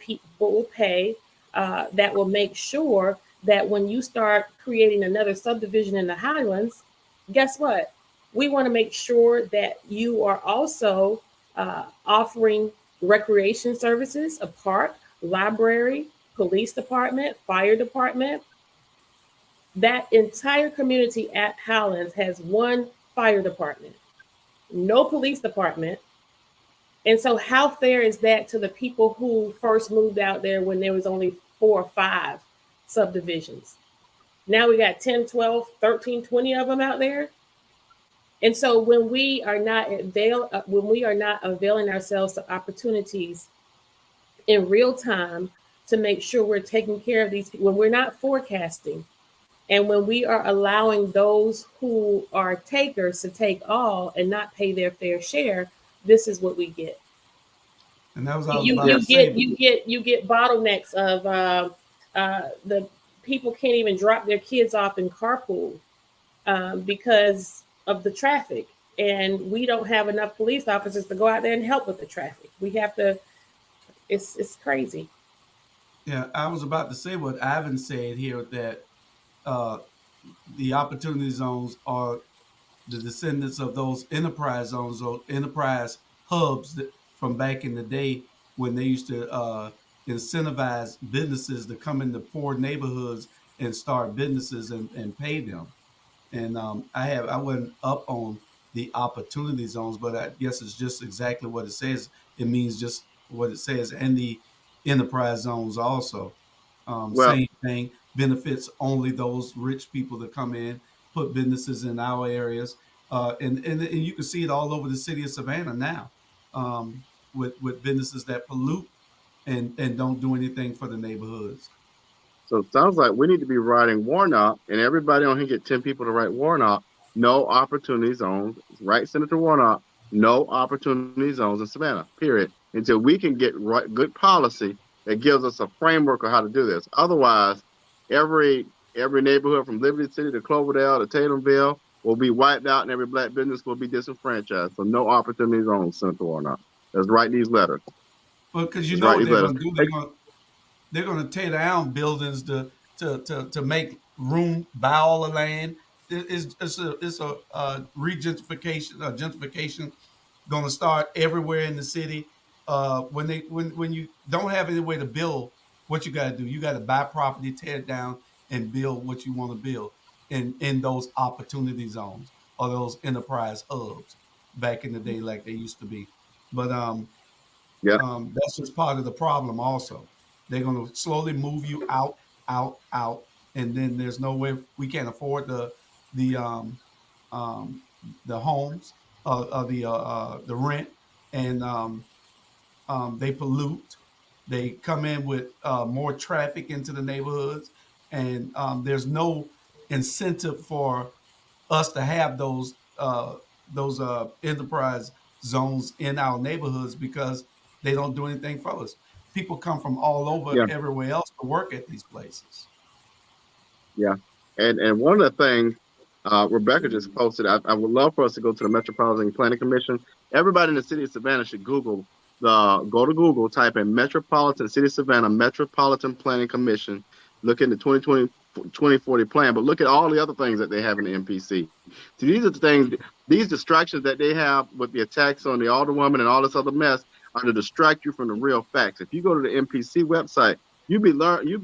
pay that will make sure that when you start creating another subdivision in the Highlands, guess what? We want to make sure that you are also offering recreation services, a park, library, police department, fire department. That entire community at Highlands has one fire department, no police department. And so, how fair is that to the people who first moved out there when there was only 4 or 5 subdivisions? Now we got 10, 12, 13, 20 of them out there. And so when we are not availing ourselves to opportunities in real time to make sure we're taking care of these people, when we're not forecasting, and when we are allowing those who are takers to take all and not pay their fair share, this is what we get. And that was I was You about you to get say. you get bottlenecks of the people can't even drop their kids off in carpool because of the traffic, and we don't have enough police officers to go out there and help with the traffic. We have to. It's crazy. Yeah, I was about to say what Ivan said here, that uh, the opportunity zones are the descendants of those enterprise zones or enterprise hubs that, from back in the day when they used to incentivize businesses to come into poor neighborhoods and start businesses and pay them. And I wasn't up on the opportunity zones, but I guess it's just exactly what it says. It means just what it says, and the enterprise zones also. Well, Same thing, benefits only those rich people that come in, put businesses in our areas, and you can see it all over the city of Savannah now, with businesses that pollute and don't do anything for the neighborhoods. so it sounds like we need to be writing Warnock, and everybody on here get 10 people to write Warnock. No opportunity zones. Right, Senator Warnock. No opportunity zones in Savannah. Period. Until we can get good policy that gives us a framework of how to do this. Otherwise, every every neighborhood from Liberty City to Cloverdale to Tatumville will be wiped out, and every black business will be disenfranchised. So no opportunity zones, Senator Warnock. Let's write these letters. But because you Let's know write what these they're letters. going to do, Hey, they're going to tear down buildings to make room, buy all the land. It's a regentification, gentrification going to start everywhere in the city. When you don't have any way to build, what you got to do, you got to buy property, tear it down, and build what you want to build in those opportunity zones or those enterprise hubs back in the day, like they used to be. But yeah. that's just part of the problem. Also, they're going to slowly move you out, out, out, and then there's no way we can't afford the um, um, the homes, the rent, and they pollute. They come in with more traffic into the neighborhoods, and there's no incentive for us to have those enterprise zones in our neighborhoods because they don't do anything for us. People come from all over Yeah, everywhere else to work at these places. yeah. And one of the things Rebecca just posted, I would love for us to go to the Metropolitan Planning Commission. Everybody in the city of Savannah should go to Google, type in Metropolitan City of Savannah Metropolitan Planning Commission, look in the 2040 plan, but look at all the other things that they have in the MPC. So these are the things, these distractions that they have with the attacks on the Alderwoman and all this other mess are to distract you from the real facts. If you go to the MPC website, you'd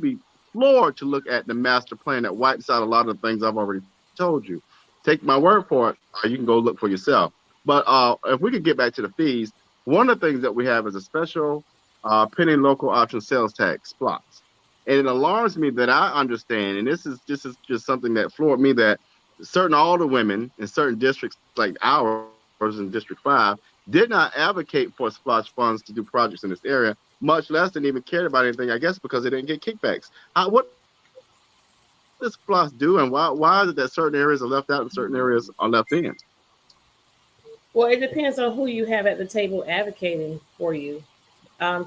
be floored to look at the master plan that wipes out a lot of the things I've already told you. Take my word for it, or you can go look for yourself. But if we could get back to the fees, one of the things that we have is a special pending local option sales tax plots. And it alarms me that I understand, and this is just something that floored me, that certain older women in certain districts like ours in District 5 did not advocate for splash funds to do projects in this area, much less than even cared about anything, I guess, because they didn't get kickbacks. What does splash do, and why is it that certain areas are left out and certain areas are left in? Well, it depends on who you have at the table advocating for you.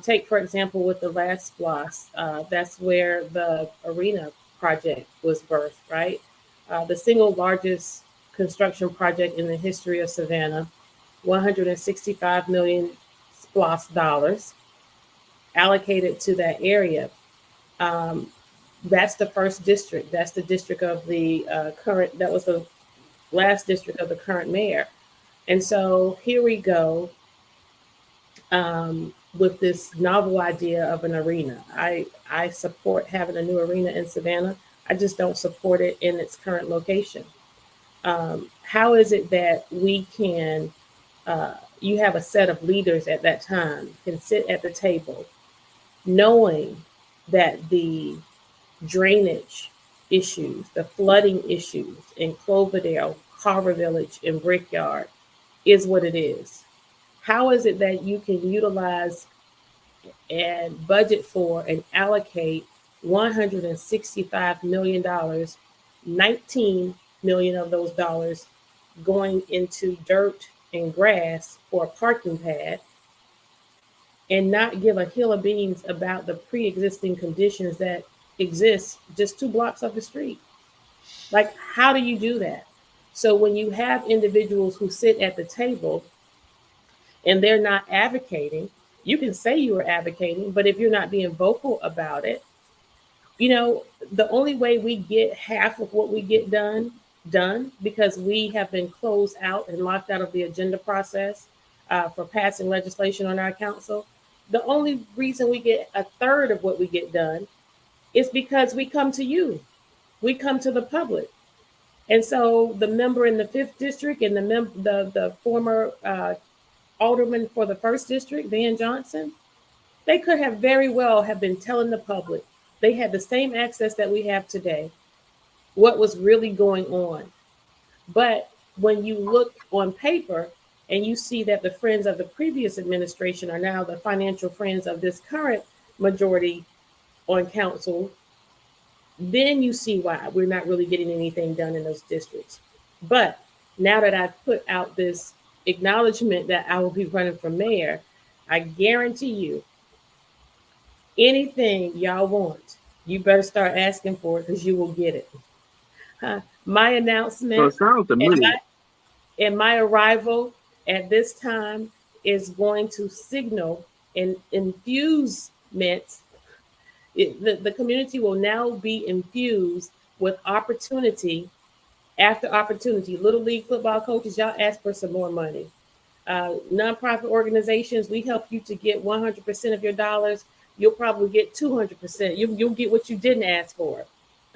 Take, for example, with the last SPLOS, that's where the arena project was birthed, right? The single largest construction project in the history of Savannah, 165 million SPLOS dollars allocated to that area. Um, that's the first district. That's the district of the that was the last district of the current mayor. And so here we go with this novel idea of an arena. I support having a new arena in Savannah. I just don't support it in its current location. How is it that we can, you have a set of leaders at that time, can sit at the table knowing that the drainage issues, the flooding issues in Cloverdale, Carver Village, and Brickyard is what it is? How is it that you can utilize and budget for and allocate $165 million, 19 million of those dollars going into dirt and grass for a parking pad, and not give a hill of beans about the pre-existing conditions that exist just 2 blocks up the street? Like, how do you do that? So when you have individuals who sit at the table and they're not advocating, you can say you are advocating, but if you're not being vocal about it, the only way we get half of what we get done, because we have been closed out and locked out of the agenda process for passing legislation on our council. The only reason we get a third of what we get done is because we come to you, we come to the public. And so the member in the 5th district and the former alderman for the 1st district, Van Johnson, they could have very well have been telling the public, they had the same access that we have today, what was really going on. But when you look on paper and you see that the friends of the previous administration are now the financial friends of this current majority on council, then you see why we're not really getting anything done in those districts. But now that I've put out this acknowledgement that I will be running for mayor, I guarantee you, anything y'all want, you better start asking for it, because you will get it. My So announcement it sounds to and me, my arrival at this time is going to signal an infusement. The community will now be infused with opportunity after opportunity. Little league football coaches, y'all ask for some more money. Nonprofit organizations, we help you to get 100% of your dollars. You'll probably get 200%. You'll get what you didn't ask for.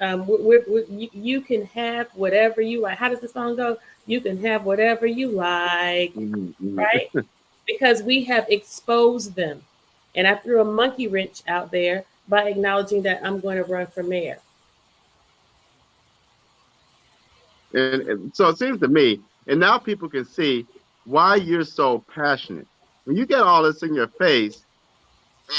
You can have whatever you like. How does the song go? You can have whatever you like, right? Because we have exposed them. And I threw a monkey wrench out there by acknowledging that I'm going to run for mayor. and so it seems to me, and now people can see why you're so passionate. When you get all this in your face,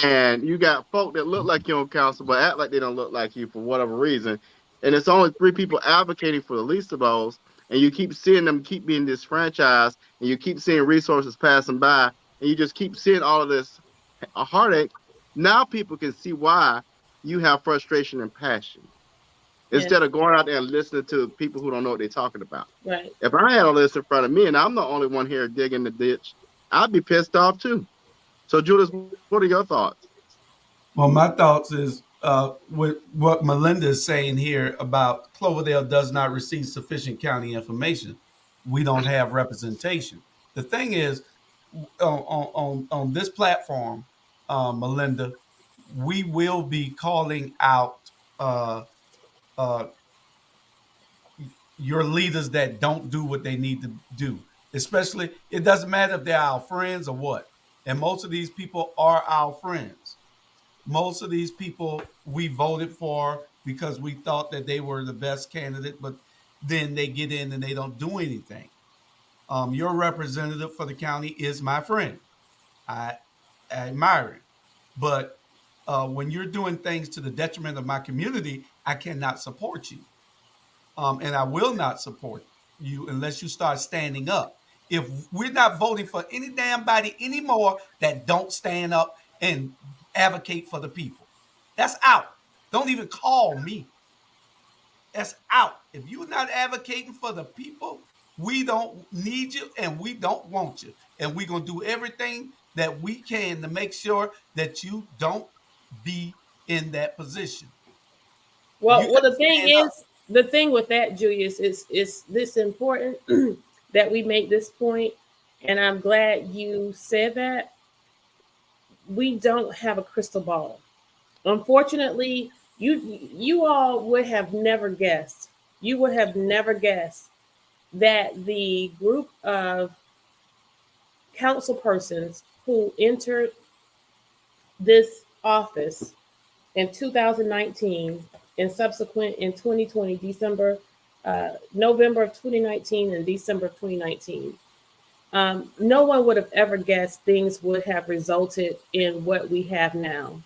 and you got folk that look like you on council but act like they don't look like you for whatever reason, and it's only 3 people advocating for the least of those, and you keep seeing them keep being disfranchised, and you keep seeing resources passing by, and you just keep seeing all of this heartache. Now people can see why you have frustration and passion Yes. instead of going out there and listening to people who don't know what they're talking about. Right. If I had all this in front of me and I'm the only one here digging the ditch, I'd be pissed off too. So, Julius, what are your thoughts? Well, my thoughts is with what Melinda is saying here about Cloverdale does not receive sufficient county information. We don't have representation. The thing is, on this platform, Melinda, we will be calling out uh, uh, your leaders that don't do what they need to do. Especially, it doesn't matter if they're our friends or what. And most of these people are our friends. Most of these people we voted for because we thought that they were the best candidate, but then they get in and they don't do anything. Your representative for the county is my friend. I admire him. But when you're doing things to the detriment of my community, I cannot support you. And I will not support you unless you start standing up. If we're not voting for any damn body anymore that don't stand up and advocate for the people, that's out. Don't even call me. That's out. If you're not advocating for the people, we don't need you and we don't want you. And we're going to do everything that we can to make sure that you don't be in that position. Well, You got to the thing stand up. is, the thing with that, Julius, is this important that we make this point, and I'm glad you said that. We don't have a crystal ball. Unfortunately, you all would have never guessed. You would have never guessed that the group of council persons who entered this office in 2019 and subsequent in 2020, November of 2019 and December of 2019. No one would have ever guessed things would have resulted in what we have now.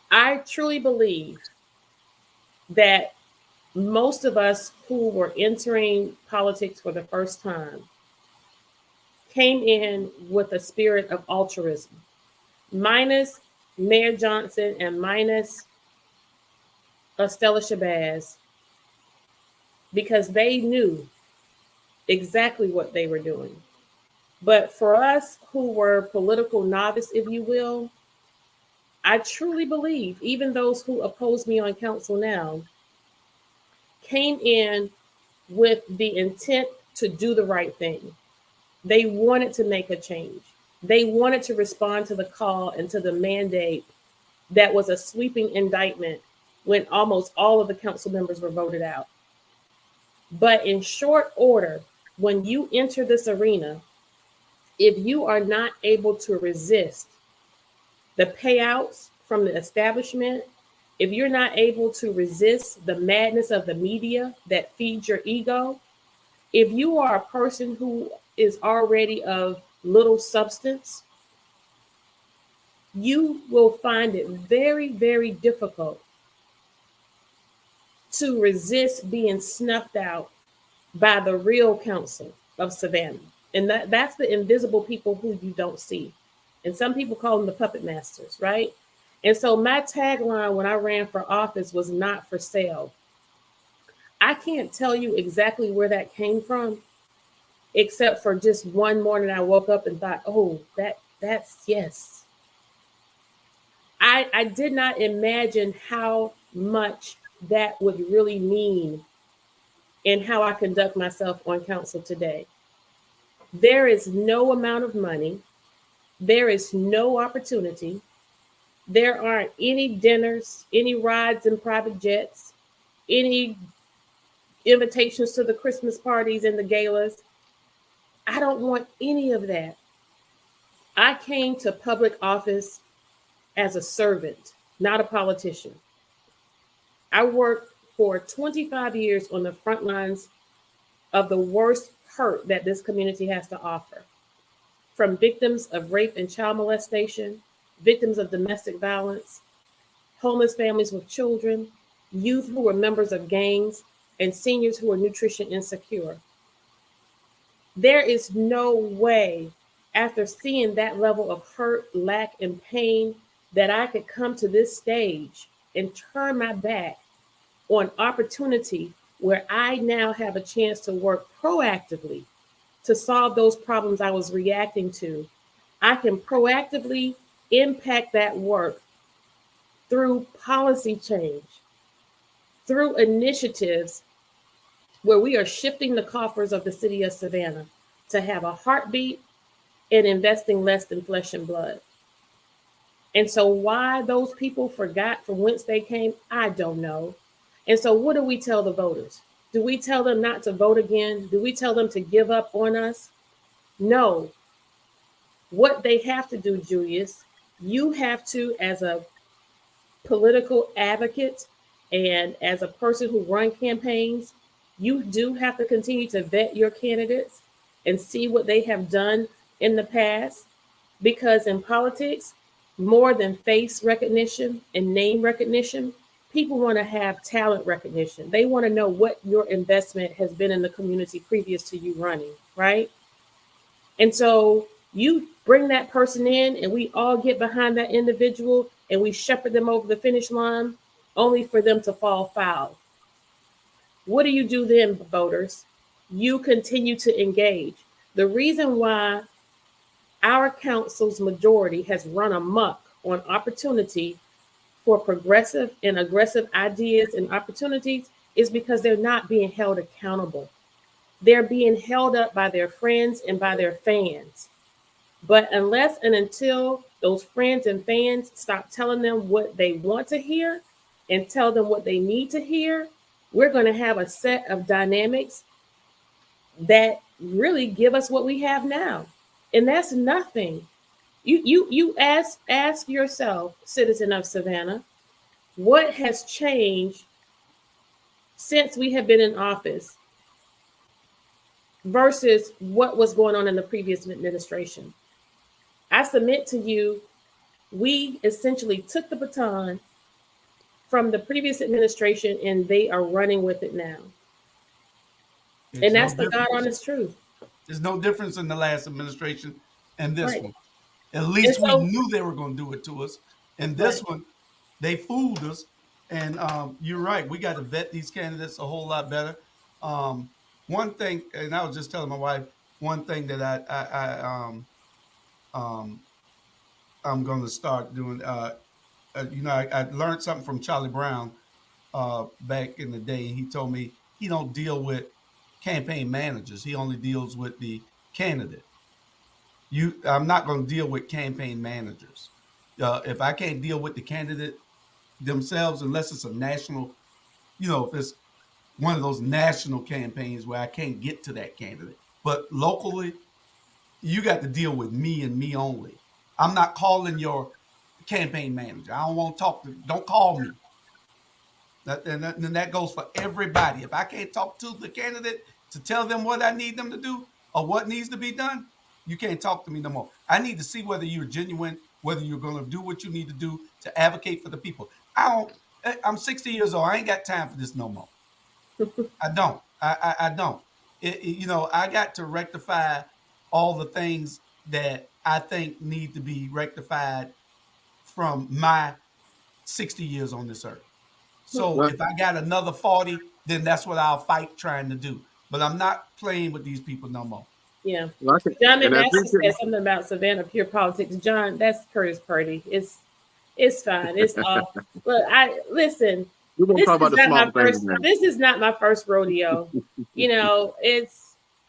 I truly believe that most of us who were entering politics for the first time came in with a spirit of altruism, minus Mayor Johnson and minus Stella Shabazz, because they knew exactly what they were doing. But for us who were political novice, if you will, I truly believe even those who oppose me on council now came in with the intent to do the right thing. They wanted to make a change. They wanted to respond to the call and to the mandate that was a sweeping indictment when almost all of the council members were voted out. But in short order, when you enter this arena, if you are not able to resist the payouts from the establishment, if you're not able to resist the madness of the media that feeds your ego, if you are a person who is already of little substance, you will find it very, very difficult to resist being snuffed out by the real council of Savannah. And that's the invisible people who you don't see. And some people call them the puppet masters, right? And so my tagline when I ran for office was not for sale. I can't tell you exactly where that came from, except for just one morning I woke up and thought, oh, that's yes. I did not imagine how much that would really mean in how I conduct myself on council today. There is no amount of money. There is no opportunity. There aren't any dinners, any rides in private jets, any invitations to the Christmas parties and the galas. I don't want any of that. I came to public office as a servant, not a politician. I worked for 25 years on the front lines of the worst hurt that this community has to offer, from victims of rape and child molestation, victims of domestic violence, homeless families with children, youth who were members of gangs, and seniors who were nutrition insecure. There is no way, after seeing that level of hurt, lack, and pain, that I could come to this stage and turn my back on opportunity where I now have a chance to work proactively to solve those problems I was reacting to. I can proactively impact that work through policy change, through initiatives where we are shifting the coffers of the city of Savannah to have a heartbeat and investing less than flesh and blood. And so, why those people forgot from whence they came, I don't know. And so, what do we tell the voters? Do we tell them not to vote again? Do we tell them to give up on us? No. What they have to do, Julius, you have to, as a political advocate and as a person who run campaigns, you do have to continue to vet your candidates and see what they have done in the past. Because in politics, more than face recognition and name recognition, people want to have talent recognition. They want to know what your investment has been in the community previous to you running, right? And so you bring that person in and we all get behind that individual and we shepherd them over the finish line only for them to fall foul. What do you do then, voters? You continue to engage. The reason why our council's majority has run amok on opportunity for progressive and aggressive ideas and opportunities is because they're not being held accountable. They're being held up by their friends and by their fans. But unless and until those friends and fans stop telling them what they want to hear and tell them what they need to hear, we're going to have a set of dynamics that really give us what we have now. And that's nothing. You ask yourself, citizen of Savannah, what has changed since we have been in office versus what was going on in the previous administration? I submit to you, we essentially took the baton from the previous administration and they are running with it now. And that's the God honest truth. There's no difference in the last administration and this Right. one. At least we knew they were going to do it to us. And this one, they fooled us. And you're right. We got to vet these candidates a whole lot better. One thing, and I was just telling my wife, one thing that I'm going to start doing. I learned something from Charlie Brown back in the day. He told me he don't deal with campaign managers. He only deals with the candidate. I'm not going to deal with campaign managers. If I can't deal with the candidate themselves, unless it's a national, if it's one of those national campaigns where I can't get to that candidate. But locally, you got to deal with me and me only. I'm not calling your campaign manager. I don't want to talk to. Don't call me. And that goes for everybody. If I can't talk to the candidate to tell them what I need them to do or what needs to be done, you can't talk to me no more. I need to see whether you're genuine, whether you're going to do what you need to do to advocate for the people. I'm 60 years old. I ain't got time for this no more. I don't. I don't. I got to rectify all the things that I think need to be rectified from my 60 years on this earth. So if I got another 40, then that's what I'll fight trying to do. But I'm not playing with these people no more. Yeah. John McMaster said something about Savannah pure politics. John, that's Curtis Purdy. It's fine. It's off. But listen. This is not my first rodeo.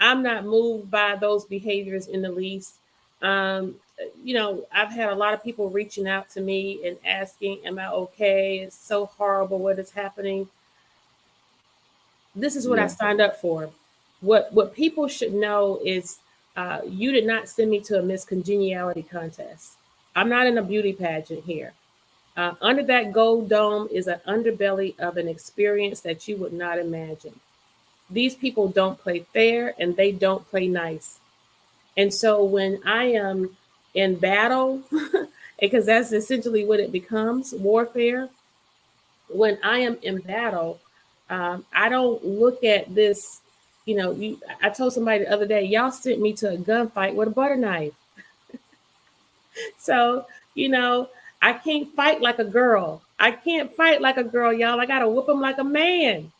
I'm not moved by those behaviors in the least. I've had a lot of people reaching out to me and asking, am I okay? It's so horrible what is happening. This is what I signed up for. What people should know is you did not send me to a Miss Congeniality contest. I'm not in a beauty pageant here. Under that gold dome is an underbelly of an experience that you would not imagine. These people don't play fair and they don't play nice. And so when I am in battle, because that's essentially what it becomes, warfare, when I am in battle, I don't look at this. I told somebody the other day, y'all sent me to a gunfight with a butter knife. So, you know, I can't fight like a girl. I can't fight like a girl, y'all. I got to whoop them like a man.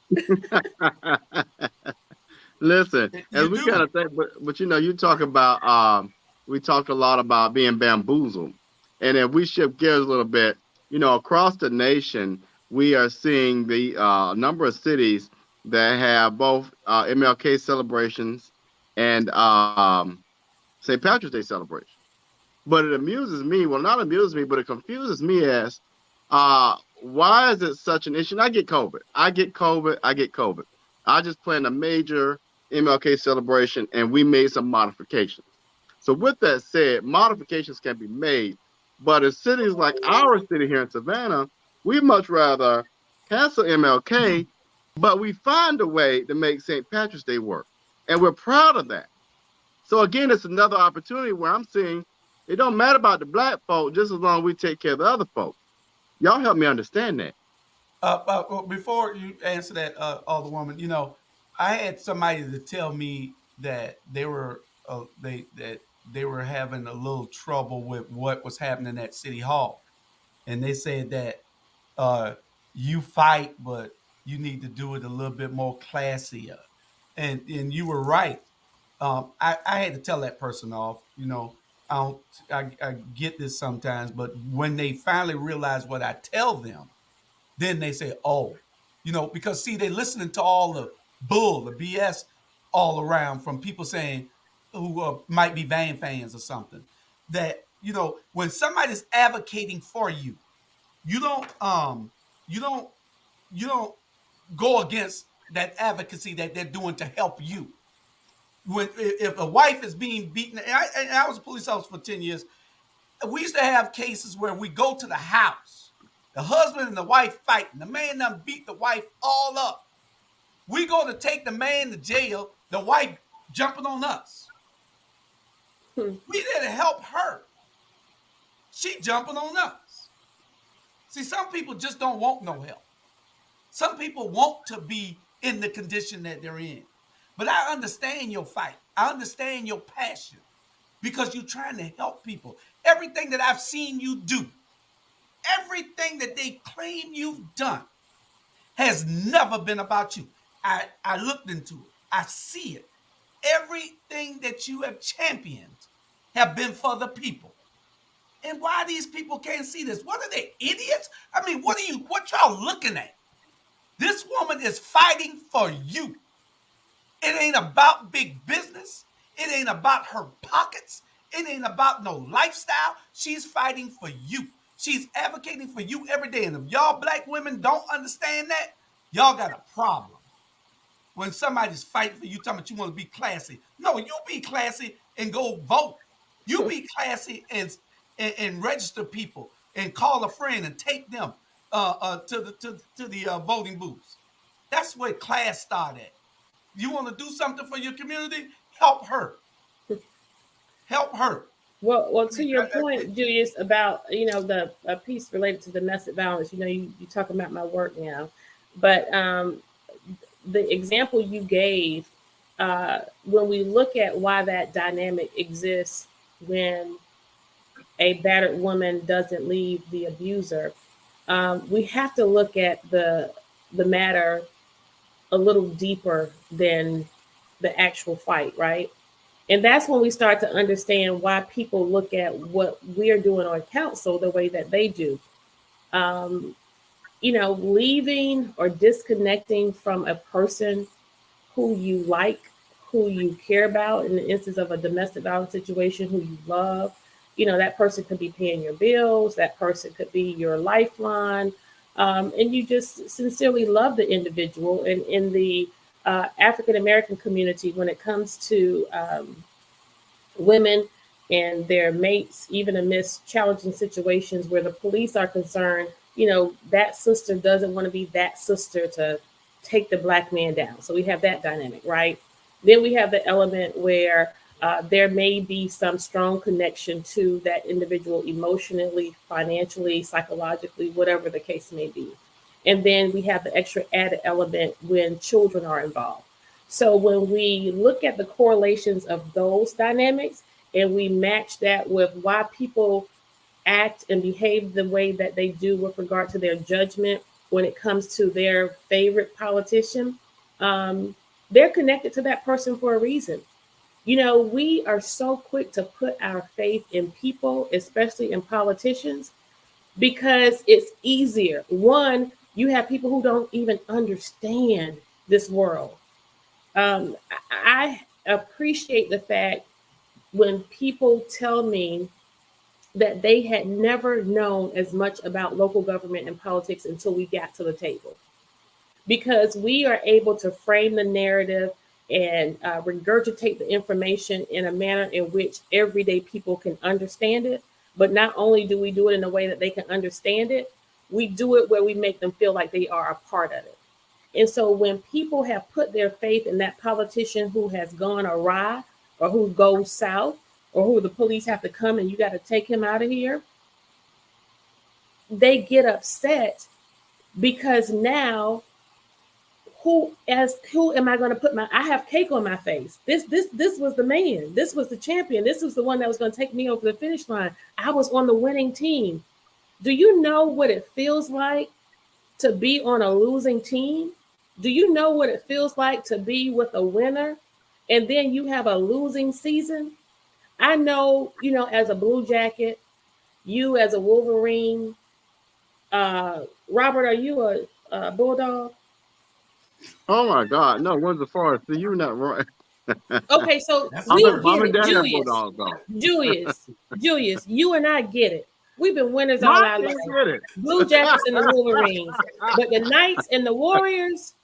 Listen, as You we do. kind of think, but you talk about we talked a lot about being bamboozled, and if we shift gears a little bit, across the nation, we are seeing the number of cities that have both MLK celebrations and St. Patrick's Day celebrations. But it amuses me. Well, not amuses me, but it confuses me as why is it such an issue? And I get COVID. I get COVID. I get COVID. I just planned a major MLK celebration and we made some modifications. So with that said, modifications can be made. But in cities like our city here in Savannah, we much rather cancel MLK, but we find a way to make St. Patrick's Day work. And we're proud of that. So again, it's another opportunity where I'm seeing it don't matter about the black folk just as long as we take care of the other folk. Y'all help me understand that. Well, before you answer that, Alderwoman, I had somebody to tell me that they were having a little trouble with what was happening at City Hall, and they said that uh, you fight, but you need to do it a little bit more classier, and you were right. I had to tell that person off. I don't. I get this sometimes, but when they finally realize what I tell them, then they say, oh, because see, they're listening to all the bull, the BS all around from people saying who might be Van fans or something. That, when somebody's advocating for you, you don't, you don't, you don't go against that advocacy that they're doing to help you. When if a wife is being beaten, and I was a police officer for 10 years, we used to have cases where we go to the house, the husband and the wife fighting. The man done beat the wife all up. We go to take the man to jail, the wife jumping on us. Hmm. We there to help her. She jumping on us. See, some people just don't want no help. Some people want to be in the condition that they're in. But I understand your fight. I understand your passion because you're trying to help people. Everything that I've seen you do, everything that they claim you've done has never been about you. I looked into it. I see it. Everything that you have championed have been for the people. And why these people can't see this? What are they, idiots? I mean, what y'all looking at? This woman is fighting for you. It ain't about big business. It ain't about her pockets. It ain't about no lifestyle. She's fighting for you. She's advocating for you every day. And if y'all black women don't understand that, y'all got a problem. When somebody's fighting for you, talking about you want to be classy. No, you be classy and go vote. You be classy and register people and call a friend and take them to the voting booths. That's where class started. You want to do something for your community? Help her. Help her. Well, I to mean, your point, Julius, about the a piece related to domestic violence. You talking about my work now, but the example you gave, when we look at why that dynamic exists when a battered woman doesn't leave the abuser, we have to look at the matter a little deeper than the actual fight, right? And that's when we start to understand why people look at what we're doing on council the way that they do. Um, Leaving or disconnecting from a person who you like, who you care about, in the instance of a domestic violence situation, who you love. That person could be paying your bills, that person could be your lifeline, and you just sincerely love the individual. And in the African American community, when it comes to women and their mates, even amidst challenging situations where the police are concerned, that sister doesn't want to be that sister to take the black man down. So we have that dynamic, right? Then we have the element where there may be some strong connection to that individual emotionally, financially, psychologically, whatever the case may be. And then we have the extra added element when children are involved. So when we look at the correlations of those dynamics and we match that with why people act and behave the way that they do with regard to their judgment when it comes to their favorite politician, they're connected to that person for a reason. You know, we are so quick to put our faith in people, especially in politicians, because it's easier. One, you have people who don't even understand this world. I appreciate the fact when people tell me that they had never known as much about local government and politics until we got to the table, because we are able to frame the narrative and regurgitate the information in a manner in which everyday people can understand it. But not only do we do it in a way that they can understand it, we do it where we make them feel like they are a part of it. And so when people have put their faith in that politician who has gone awry or who goes south or who the police have to come and you got to take him out of here, they get upset because now who am I going to put I have cake on my face. This was the man. This was the champion. This was the one that was going to take me over the finish line. I was on the winning team. Do you know what it feels like to be on a losing team? Do you know what it feels like to be with a winner and then you have a losing season? I know, as a Blue Jacket, you as a Wolverine, Robert, are you a Bulldog? Oh my God, no, one's the forest. So you're not right. Okay, so I'm we a get it, dad have Julius. Bulldogs though. Julius, you and I get it. We've been winners all Not our life. get it. Blue Jackets and the Wolverines, but the Knights and the Warriors,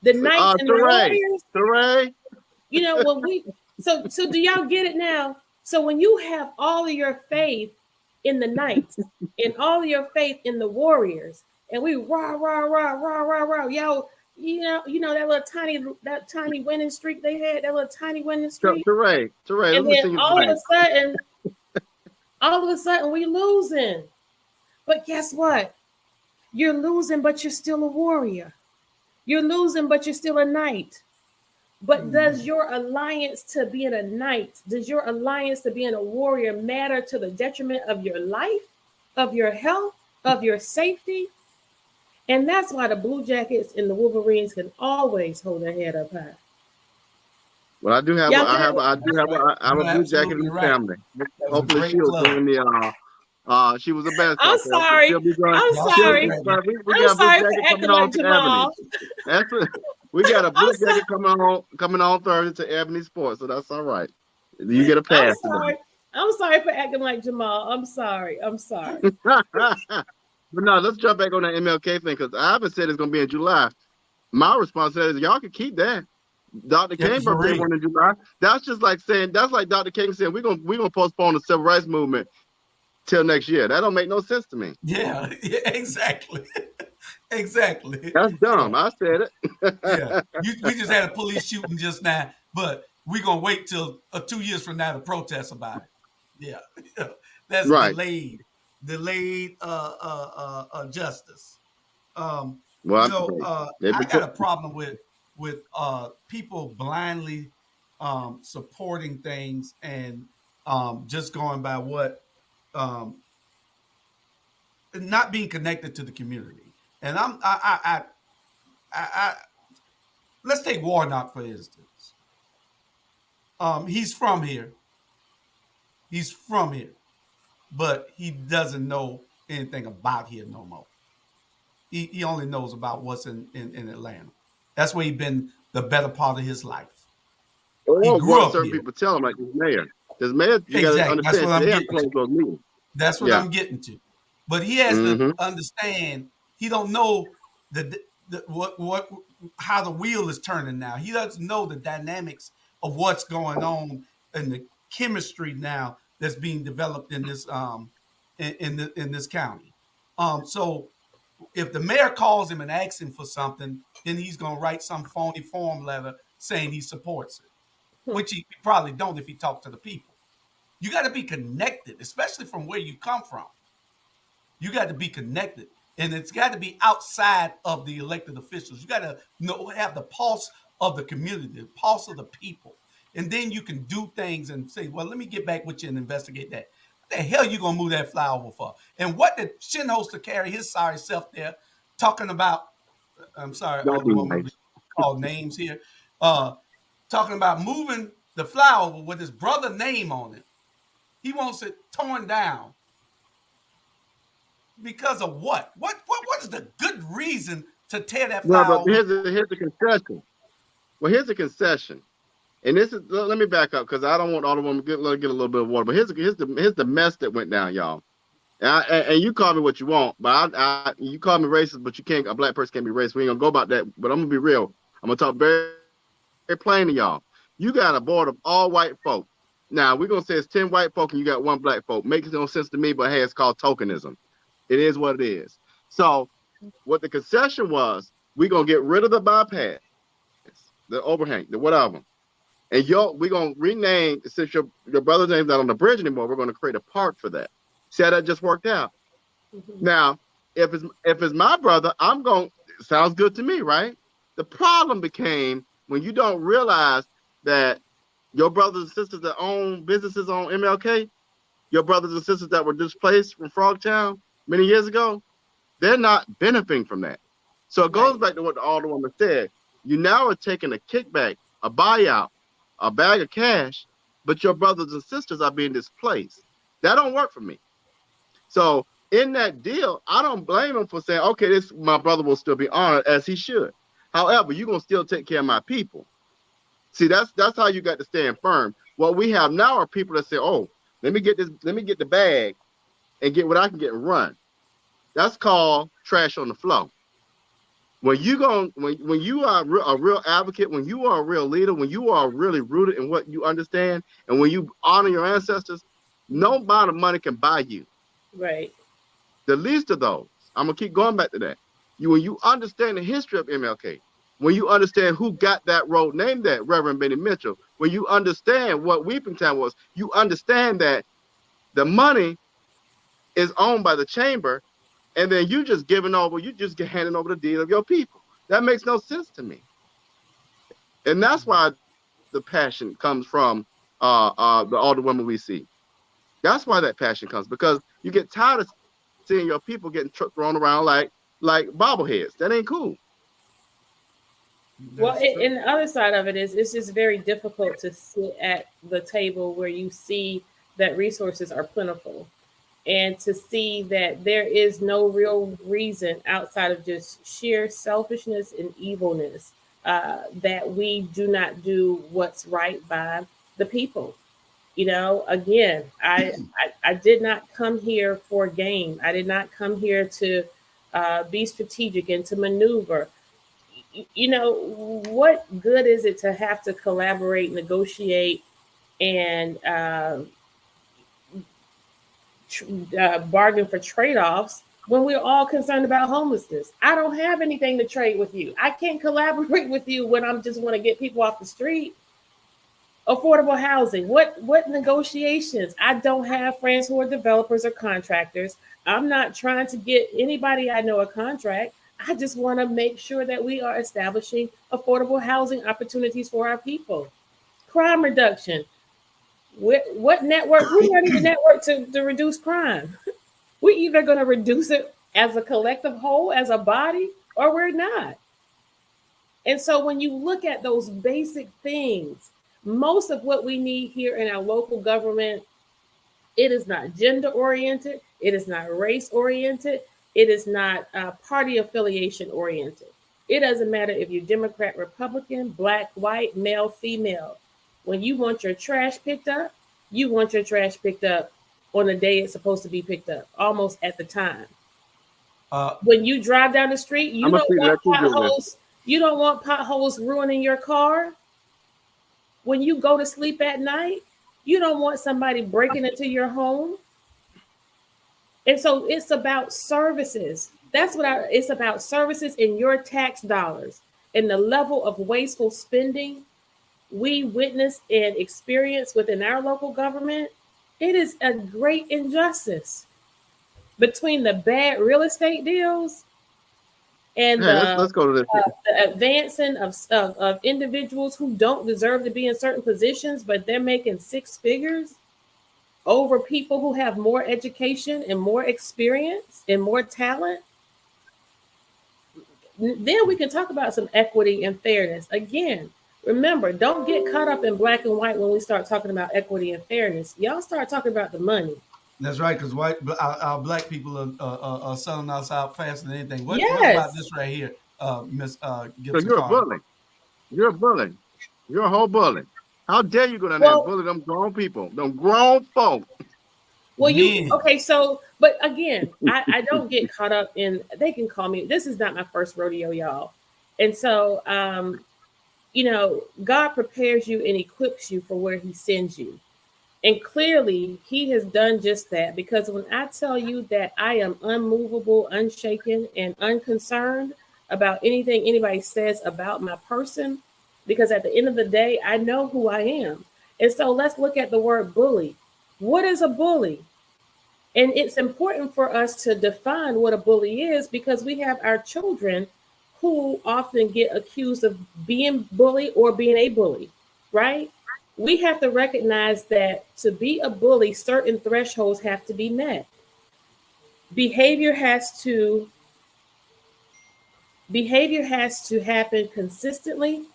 the Knights and the Warriors. Hooray! When we so do y'all get it now? So when you have all of your faith in the Knights and all of your faith in the Warriors, and we rah rah rah rah rah rah, y'all. That tiny winning streak they had, that little tiny winning streak. Hooray! And then all of a sudden we losing. But guess what? You're losing, but you're still a warrior. You're losing, but you're still a knight. But does your alliance to being a knight, does your alliance to being a warrior matter to the detriment of your life, of your health, of your safety? And that's why the Blue Jackets and the Wolverines can always hold their head up high. Well, I do have a Blue Jacket in the family. Hopefully she'll join the she was a bad. I'm sorry. I'm sorry. We got sorry for acting like Jamal. That's it. We got a Blue Jacket coming on Thursday to Ebony Sports, so that's all right. You get a pass. I'm sorry for acting like Jamal. I'm sorry. But no, let's jump back on that MLK thing, because I haven't said it's going to be in July. My response is y'all can keep that. Dr. King's birthday one in July. That's just like saying, that's like Dr. King saying we're gonna postpone the civil rights movement till next year. That don't make no sense to me. Yeah, exactly. Exactly. That's dumb. I said it. Yeah. We just had a police shooting just now, but we're gonna wait till 2 years from now to protest about it. Yeah. That's right. Delayed justice. I got a problem with people blindly supporting things and just going by what not being connected to the community. And I let's take Warnock for instance. He's from here. But he doesn't know anything about here no more. He only knows about what's in Atlanta. That's where he's been the better part of his life. Or what certain people tell him, like this mayor. This mayor, you got to understand. That's what I'm getting to. But he has to understand. He don't know how the wheel is turning now. He doesn't know the dynamics of what's going on and the chemistry now that's being developed in this in this county. So if the mayor calls him and asks him for something, then he's going to write some phony form letter saying he supports it, which he probably don't if he talks to the people. You got to be connected, especially from where you come from. You got to be connected. And it's got to be outside of the elected officials. You got to have the pulse of the community, the pulse of the people. And then you can do things and say, well, let me get back with you and investigate that. What the hell you going to move that flyover for? And what did Shinholster carry his sorry self there talking about? I'm sorry, Don't be Alderwoman, we nice. call names here. Talking about moving the flyover with his brother's name on it. He wants it torn down. Because of what? What is the good reason to tear that Well, but flyover? here's the concession. Well, here's the concession. And this is, let me back up because I don't want Alderwoman to get a little bit of water. But here's the mess that went down, y'all. And you call me what you want, but you call me racist, but you can't. A black person can't be racist. We ain't gonna go about that. But I'm gonna be real. I'm gonna talk very, very plain to y'all. You got a board of all white folk. Now we're gonna say it's 10 white folk and you got one black folk. Makes no sense to me, but hey, it's called tokenism. It is what it is. So what the concession was, we're gonna get rid of the bypass, the overhang, the whatever. And we're gonna rename, since your brother's name's not on the bridge anymore, we're gonna create a park for that. See how that just worked out? Mm-hmm. Now, if it's my brother, sounds good to me, right? The problem became when you don't realize that your brothers and sisters that own businesses on MLK, your brothers and sisters that were displaced from Frogtown many years ago, they're not benefiting from that. So it goes back to what the Alderwoman said. You now are taking a kickback, a buyout, a bag of cash, but your brothers and sisters are being displaced. That don't work for me. So in that deal, I don't blame him for saying, okay, my brother will still be honored as he should. However, you're gonna still take care of my people. See, that's how you got to stand firm. What we have now are people that say, oh, let me get the bag and get what I can get and run. That's called trash on the flow. When you are a real advocate, when you are a real leader, when you are really rooted in what you understand, and when you honor your ancestors, no amount of money can buy you. Right. The least of those, I'm gonna keep going back to that. When you understand the history of MLK, when you understand who got that road named that, Reverend Benny Mitchell, when you understand what Weeping Town was, you understand that the money is owned by the chamber, and then you just handing over the deed of your people. That makes no sense to me. And that's why the passion comes from the Alderwoman we see. That's why that passion comes, because you get tired of seeing your people getting thrown around like bobbleheads. That ain't cool. Well, and the other side of it is it's just very difficult to sit at the table where you see that resources are plentiful and to see that there is no real reason outside of just sheer selfishness and evilness that we do not do what's right by the people. You know, again, I did not come here for gain. I did not come here to be strategic and to maneuver. You know, what good is it to have to collaborate, negotiate, and bargain for trade-offs when we're all concerned about homelessness? I don't have anything to trade with you. I can't collaborate with you when I'm just want to get people off the street. Affordable housing. What negotiations? I don't have friends who are developers or contractors. I'm not trying to get anybody I know a contract. I just want to make sure that we are establishing affordable housing opportunities for our people. Crime reduction. What network? We don't need a network to reduce crime. We're either going to reduce it as a collective whole, as a body, or we're not. And so when you look at those basic things, most of what we need here in our local government, it is not gender oriented. It is not race oriented. It is not party affiliation oriented. It doesn't matter if you're Democrat, Republican, black, white, male, female. When you want your trash picked up, you want your trash picked up on the day it's supposed to be picked up, almost at the time. When you drive down the street, you don't want potholes. You don't want potholes ruining your car. When you go to sleep at night, you don't want somebody breaking into your home. And so it's about services. It's about services in your tax dollars. And the level of wasteful spending we witness and experience within our local government, it is a great injustice. between the bad real estate deals and Hey, let's go to this. the advancing of individuals who don't deserve to be in certain positions, but they're making six figures over people who have more education and more experience and more talent, then we can talk about some equity and fairness. Again, remember, don't get caught up in black and white when we start talking about equity and fairness. Y'all start talking about the money. That's right, because our black people are selling us out faster than anything. What about Yes. this right here, Miss So Gibson you're a Carter? bully. You're a bully. You're a whole bully. How dare you go down there and bully them grown people, them grown folk? Well, Men. okay, so, but again, I don't get caught up in, they can call me, this is not my first rodeo, y'all. And so, God prepares you and equips you for where he sends you. And clearly, he has done just that, because when I tell you that I am unmovable, unshaken, and unconcerned about anything anybody says about my person, because at the end of the day, I know who I am. And so let's look at the word bully. What is a bully? And it's important for us to define what a bully is, because we have our children who often get accused of being bullied or being a bully, right? We have to recognize that to be a bully, certain thresholds have to be met. Behavior has to happen consistently,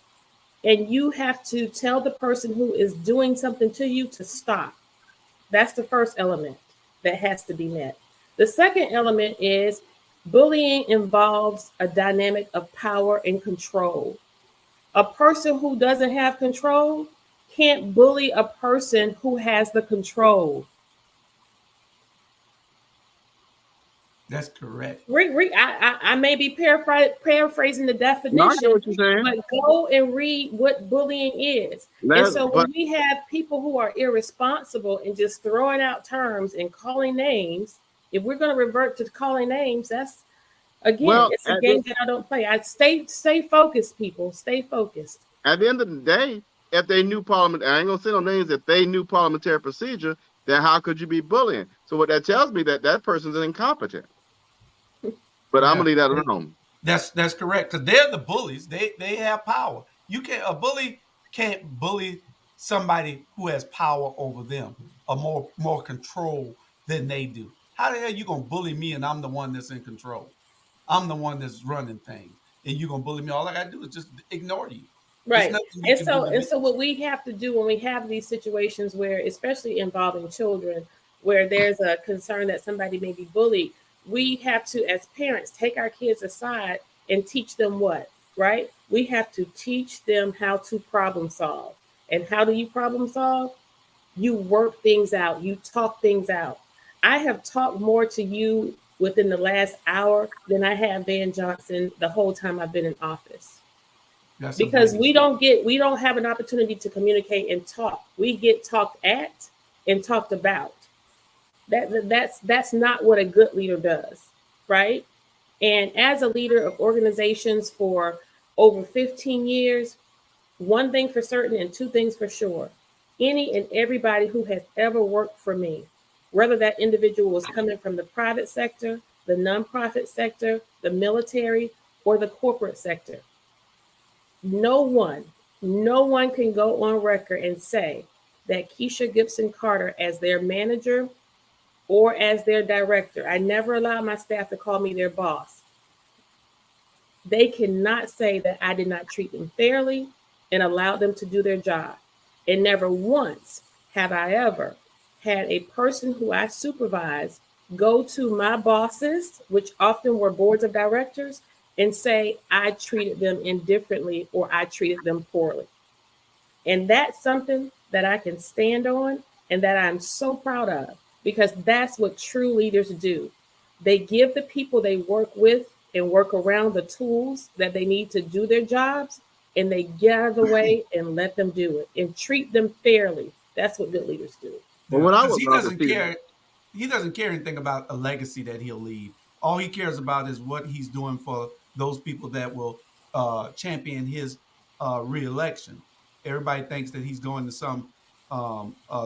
and you have to tell the person who is doing something to you to stop. That's the first element that has to be met. The second element is bullying involves a dynamic of power and control. A person who doesn't have control can't bully a person who has the control. That's correct. I may be paraphrasing the No, I definition, get what you're saying. but go and read what bullying is. And so when we have people who are irresponsible and just throwing out terms and calling names, if we're going to revert to calling names, that's, again, it's a game that I don't play. I stay focused, people. Stay focused. At the end of the day, if they knew parliament, I ain't gonna say no names. If they knew parliamentary procedure, then how could you be bullying? So what that tells me that person's incompetent. But I'm gonna leave that alone. That's correct, because they're the bullies. They have power. A bully can't bully somebody who has power over them or more control than they do. How the hell you gonna bully me and I'm the one that's in control? I'm the one that's running things, and you're gonna bully me. All I gotta do is just ignore you. Right. And so what we have to do when we have these situations where, especially involving children, where there's a concern that somebody may be bullied, we have to, as parents, take our kids aside and teach them what, right? We have to teach them how to problem solve. And how do you problem solve? You work things out. You talk things out. I have talked more to you within the last hour than I have Van Johnson the whole time I've been in office. That's because we don't have an opportunity to communicate and talk. We get talked at and talked about. That's not what a good leader does, right? And as a leader of organizations for over 15 years, one thing for certain and two things for sure. Any and everybody who has ever worked for me, whether that individual was coming from the private sector, the nonprofit sector, the military, or the corporate sector, no one can go on record and say that Kesha Gibson-Carter, as their manager or as their director, I never allow my staff to call me their boss. They cannot say that I did not treat them fairly and allow them to do their job. And never once have I ever had a person who I supervise go to my bosses, which often were boards of directors, and say I treated them indifferently or I treated them poorly. And that's something that I can stand on and that I'm so proud of, because that's what true leaders do. They give the people they work with and work around the tools that they need to do their jobs, and they get out of the way and let them do it and treat them fairly. That's what good leaders do. Well, what I would he doesn't care. He doesn't care anything about a legacy that he'll leave. All he cares about is what he's doing for those people that will champion his reelection. Everybody thinks that he's going to some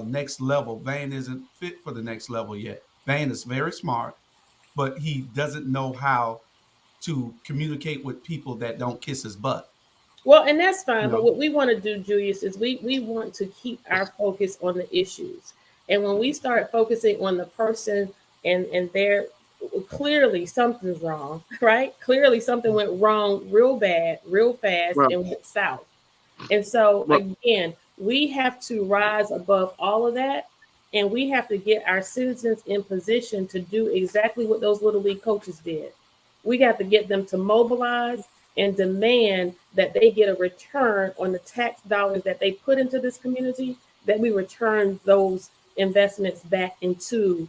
next level. Van isn't fit for the next level yet. Van is very smart. but he doesn't know how to communicate with people that don't kiss his butt. Well, and that's fine. You But know? what we want to do, Julius, is we want to keep our focus on the issues. And when we start focusing on the person and their clearly something's wrong, right? Clearly something went wrong real bad, real fast, Well, and went south. And so well, again, we have to rise above all of that. And we have to get our citizens in position to do exactly what those little league coaches did. We got to get them to mobilize and demand that they get a return on the tax dollars that they put into this community, that we return those investments back into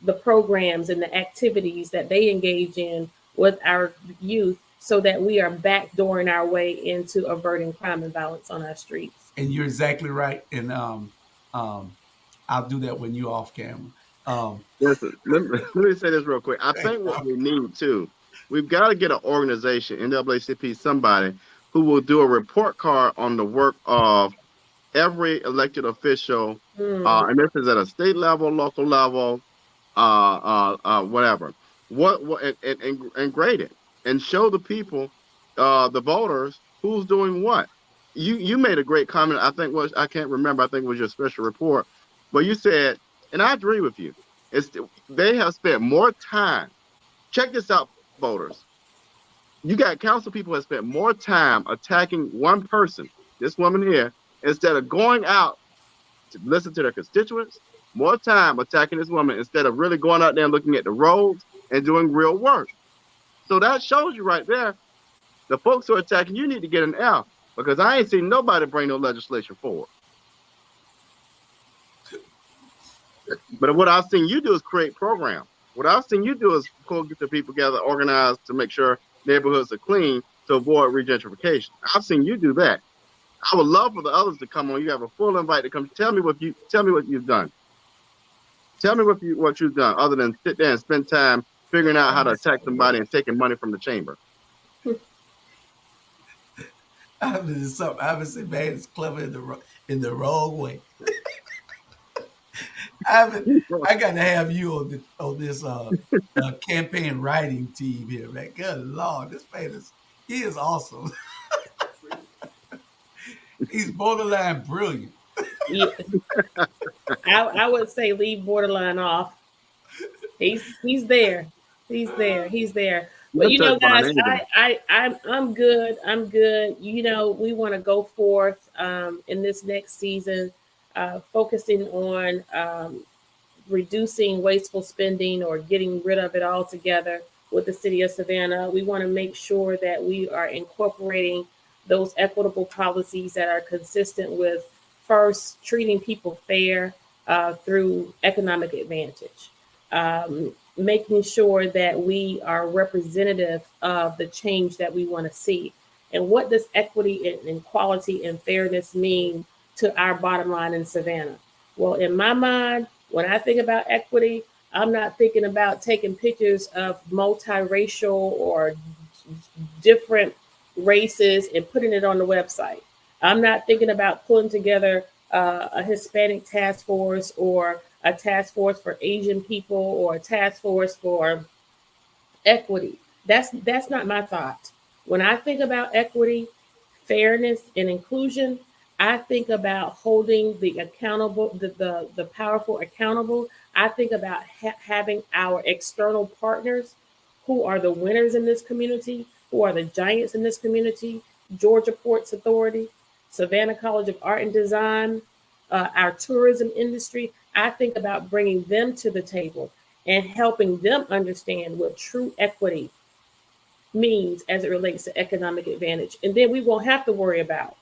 the programs and the activities that they engage in with our youth so that we are backdooring our way into averting crime and violence on our streets. And you're exactly right. And I'll do that when you're off camera. listen, let me say this real quick. I think what we need too, we've got to get an organization, NAACP, somebody who will do a report card on the work of every elected official, and this is at a state level, local level, whatever. What and grade it and show the people, the voters, who's doing what. You made a great comment. I think I can't remember. I think it was your special report, but you said, and I agree with you. They have spent more time. Check this out, voters. You got council people have spent more time attacking one person, this woman here, instead of going out to listen to their constituents, more time attacking this woman instead of really going out there and looking at the roads and doing real work. So that shows you right there, the folks who are attacking you need to get an F, because I ain't seen nobody bring no legislation forward. But what I've seen you do is create programs. What I've seen you do is get the people together, organize to make sure neighborhoods are clean to avoid regentrification. I've seen you do that. I would love for the others to come on. You have a full invite to come. Tell me what you've done. Tell me what you've done other than sit there and spend time figuring out how to attack somebody and taking money from the chamber. I haven't seen man is clever in the wrong way. I got to have you on this campaign writing team here, man. Good Lord, this man he is awesome. He's borderline brilliant. Yeah. I would say leave borderline off. He's there. He's there. But you know, guys, I'm good. You know, we want to go forth in this next season, focusing on reducing wasteful spending or getting rid of it altogether with the city of Savannah. We want to make sure that we are incorporating those equitable policies that are consistent with first treating people fair through economic advantage. Making sure that we are representative of the change that we want to see. And what does equity and equality and fairness mean to our bottom line in Savannah? Well, in my mind, when I think about equity, I'm not thinking about taking pictures of multiracial or different races and putting it on the website. I'm not thinking about pulling together a Hispanic task force or a task force for Asian people or a task force for equity. That's not my thought. When I think about equity, fairness, and inclusion, I think about holding the accountable, the powerful accountable. I think about having our external partners who are the winners in this community, who are the giants in this community, Georgia Ports Authority, Savannah College of Art and Design, our tourism industry. I think about bringing them to the table and helping them understand what true equity means as it relates to economic advantage. And then we won't have to worry about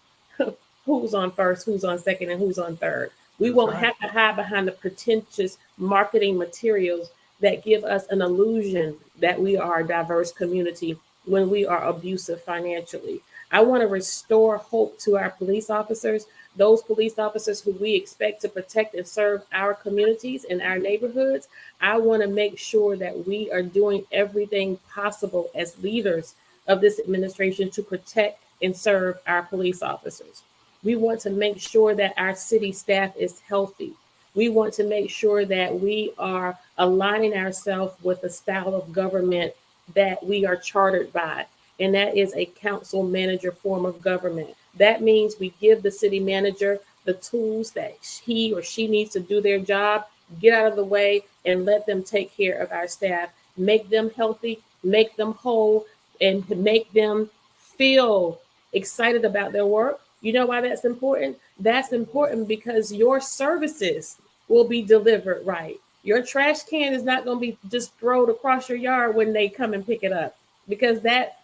who's on first, who's on second, and who's on third. We won't have to hide behind the pretentious marketing materials that give us an illusion that we are a diverse community when we are abusive financially. I want to restore hope to our police officers, those police officers who we expect to protect and serve our communities and our neighborhoods. I want to make sure that we are doing everything possible as leaders of this administration to protect and serve our police officers. We want to make sure that our city staff is healthy. We want to make sure that we are aligning ourselves with the style of government that we are chartered by, and that is a council manager form of government. That means we give the city manager the tools that he or she needs to do their job, get out of the way, and let them take care of our staff, make them healthy, make them whole, and make them feel excited about their work. You know why that's important? That's important because your services will be delivered right. Your trash can is not going to be just thrown across your yard when they come and pick it up, because that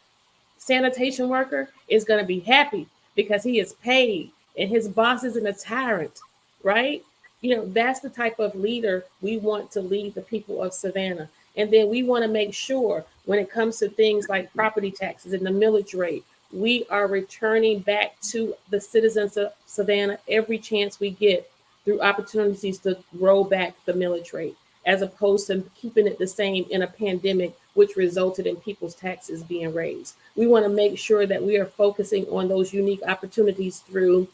sanitation worker is going to be happy because he is paid and his boss isn't a tyrant, right? You know, that's the type of leader we want to lead the people of Savannah. And then we want to make sure when it comes to things like property taxes and the millage rate, we are returning back to the citizens of Savannah every chance we get through opportunities to roll back the millage rate, as opposed to keeping it the same in a pandemic, which resulted in people's taxes being raised. We want to make sure that we are focusing on those unique opportunities through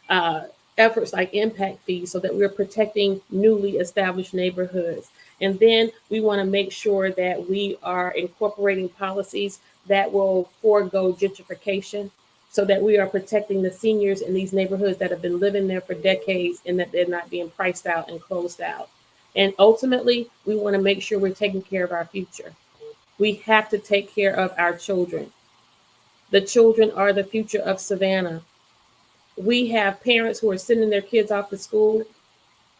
uh, efforts like impact fees, so that we're protecting newly established neighborhoods. And then we want to make sure that we are incorporating policies that will forego gentrification, so that we are protecting the seniors in these neighborhoods that have been living there for decades and that they're not being priced out and closed out. And ultimately, we want to make sure we're taking care of our future. We have to take care of our children. The children are the future of Savannah. We have parents who are sending their kids off to school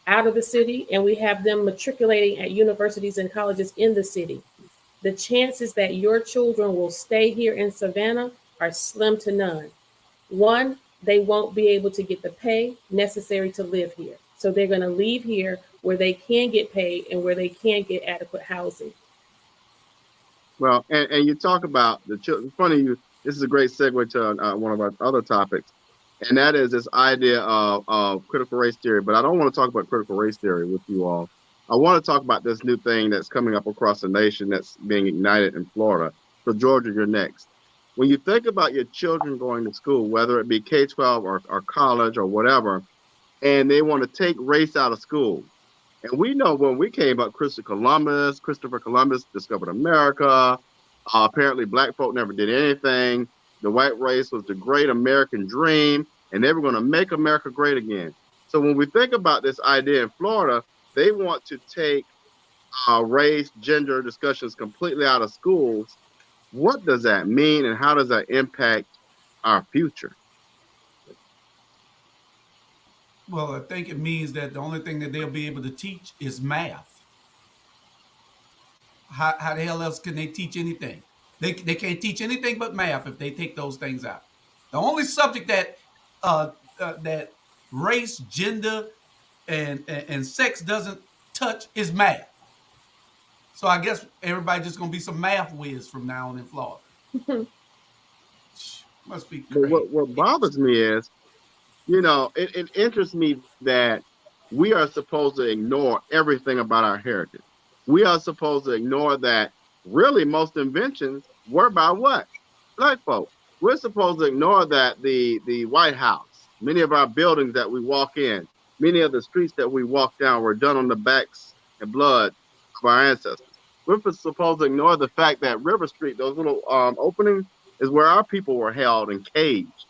out of the city, and we have them matriculating at universities and colleges in the city. The chances that your children will stay here in Savannah are slim to none. One, they won't be able to get the pay necessary to live here. So they're going to leave here where they can get paid and where they can get adequate housing. Well, and you talk about the children. Funny, this is a great segue to one of our other topics, and that is this idea of critical race theory. But I don't want to talk about critical race theory with you all. I want to talk about this new thing that's coming up across the nation that's being ignited in Florida. So, Georgia, you're next. When you think about your children going to school, whether it be K-12 or college or whatever, and they want to take race out of school. And we know when we came up, Christopher Columbus discovered America. Apparently, black folk never did anything. The white race was the great American dream, and they were going to make America great again. So when we think about this idea in Florida, they want to take race, gender discussions completely out of schools. What does that mean, and how does that impact our future? Well, I think it means that the only thing that they'll be able to teach is math. How the hell else can they teach anything? They can't teach anything but math if they take those things out. The only subject that race, gender, and sex doesn't touch is math. So I guess everybody just gonna be some math whiz from now on in Florida. Must be But crazy. what bothers me is, it interests me that we are supposed to ignore everything about our heritage. We are supposed to ignore that really most inventions were by what? Black folk. We're supposed to ignore that the White House, many of our buildings that we walk in, many of the streets that we walk down were done on the backs and blood of our ancestors. We're supposed to ignore the fact that River Street, those little openings, is where our people were held and caged.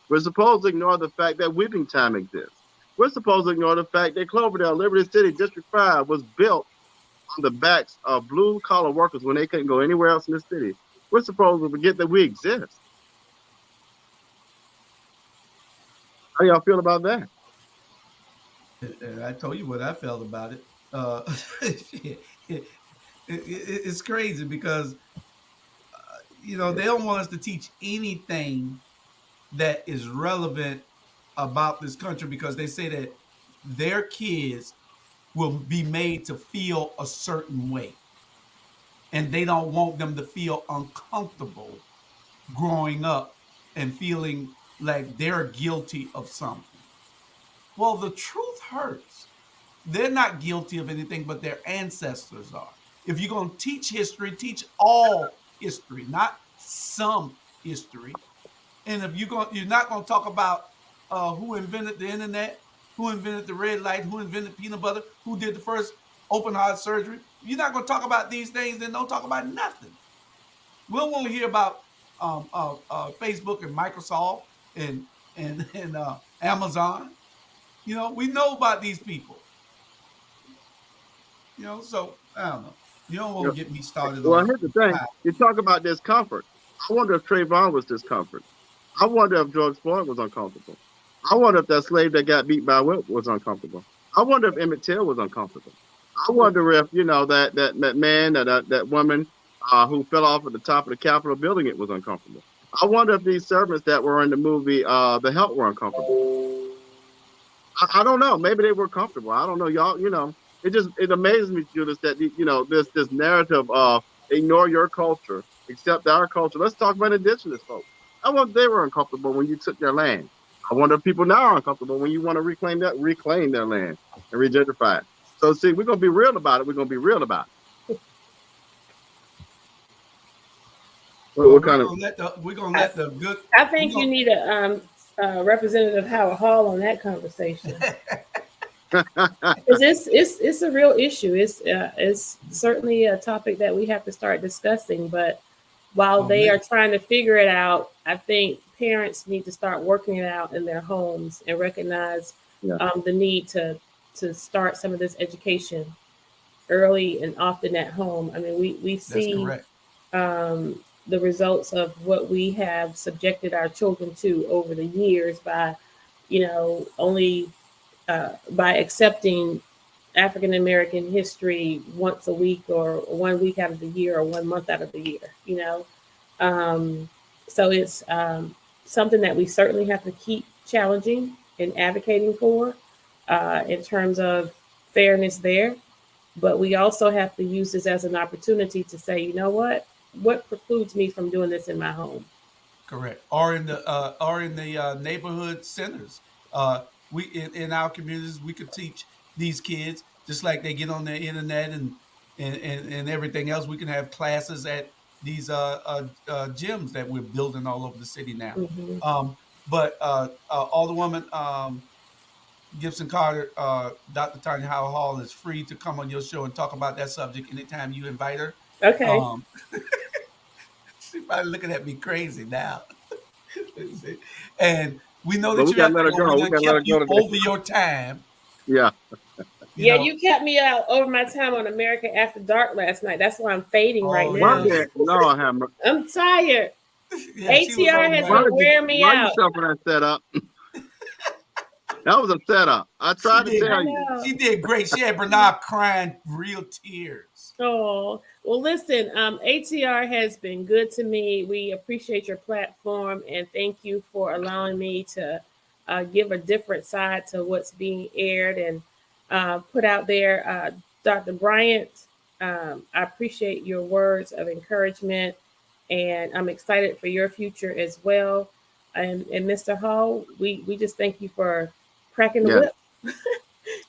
We're supposed to ignore the fact that weeping time exists. We're supposed to ignore the fact that Cloverdale, Liberty City, District 5 was built on the backs of blue collar workers when they couldn't go anywhere else in the city. We're supposed to forget that we exist. How y'all feel about that? I told you what I felt about it. It's crazy because they don't want us to teach anything that is relevant about this country because they say that their kids will be made to feel a certain way, and they don't want them to feel uncomfortable growing up and feeling like they're guilty of something. Well, the truth hurts. They're not guilty of anything, but their ancestors are. If you're going to teach history, teach all history, not some history. And if you're not going to talk about who invented the internet, who invented the red light, who invented peanut butter, who did the first open heart surgery. If you're not going to talk about these things, then don't talk about nothing. We don't want to hear about Facebook and Microsoft and Amazon. We know about these people. So I don't know. You don't want to get me started Well, on. here's the thing. You talk about discomfort. I wonder if Trayvon was discomfort. I wonder if George Floyd was uncomfortable. I wonder if that slave that got beat by a whip was uncomfortable. I wonder if Emmett Till was uncomfortable. I wonder if that man, that woman who fell off at the top of the Capitol building, it was uncomfortable. I wonder if these servants that were in the movie The Help were uncomfortable. I don't know. Maybe they were comfortable. I don't know, y'all. It amazes me, Judas, that this narrative of ignore your culture, accept our culture. Let's talk about indigenous folks. I wonder if they were uncomfortable when you took their land. I wonder if people now are uncomfortable when you want to reclaim their land and regentrify it. So see, we're gonna be real about it. We're gonna be real about it. We're gonna let the good. I think you need a Representative Howard Hall on that conversation. Because it's a real issue. It's certainly a topic that we have to start discussing. But while they are trying to figure it out, I think parents need to start working it out in their homes and recognize the need to start some of this education early and often at home. I mean, we see the results of what we have subjected our children to over the years by, only by accepting African American history once a week or 1 week out of the year or 1 month out of the year, so it's something that we certainly have to keep challenging and advocating for in terms of fairness there. But we also have to use this as an opportunity to say, what precludes me from doing this in my home? Correct. Or in the neighborhood centers. We in our communities, we could teach these kids just like they get on the internet and everything else. We can have classes at these gyms that we're building all over the city now. Mm-hmm. But Alderwoman Gibson-Carter, Dr. Tanya Howard Hall is free to come on your show and talk about that subject anytime you invite her. Okay. She's probably looking at me crazy now. And we know that we you have gotta let her go. We gotta let her go today. Over your time. Yeah. You kept me out over my time on America After Dark last night. That's why I'm fading right now. No, I haven't. I'm tired. ATR has been wearing me out. Why you suffer that setup? That was a setup. I tried to tell you. She did great. She had Bernard crying real tears. Oh, well, listen, ATR has been good to me. We appreciate your platform and thank you for allowing me to give a different side to what's being aired and put out there. Dr. Bryant, I appreciate your words of encouragement and I'm excited for your future as well. And Mr. Hall, we just thank you for cracking the whip.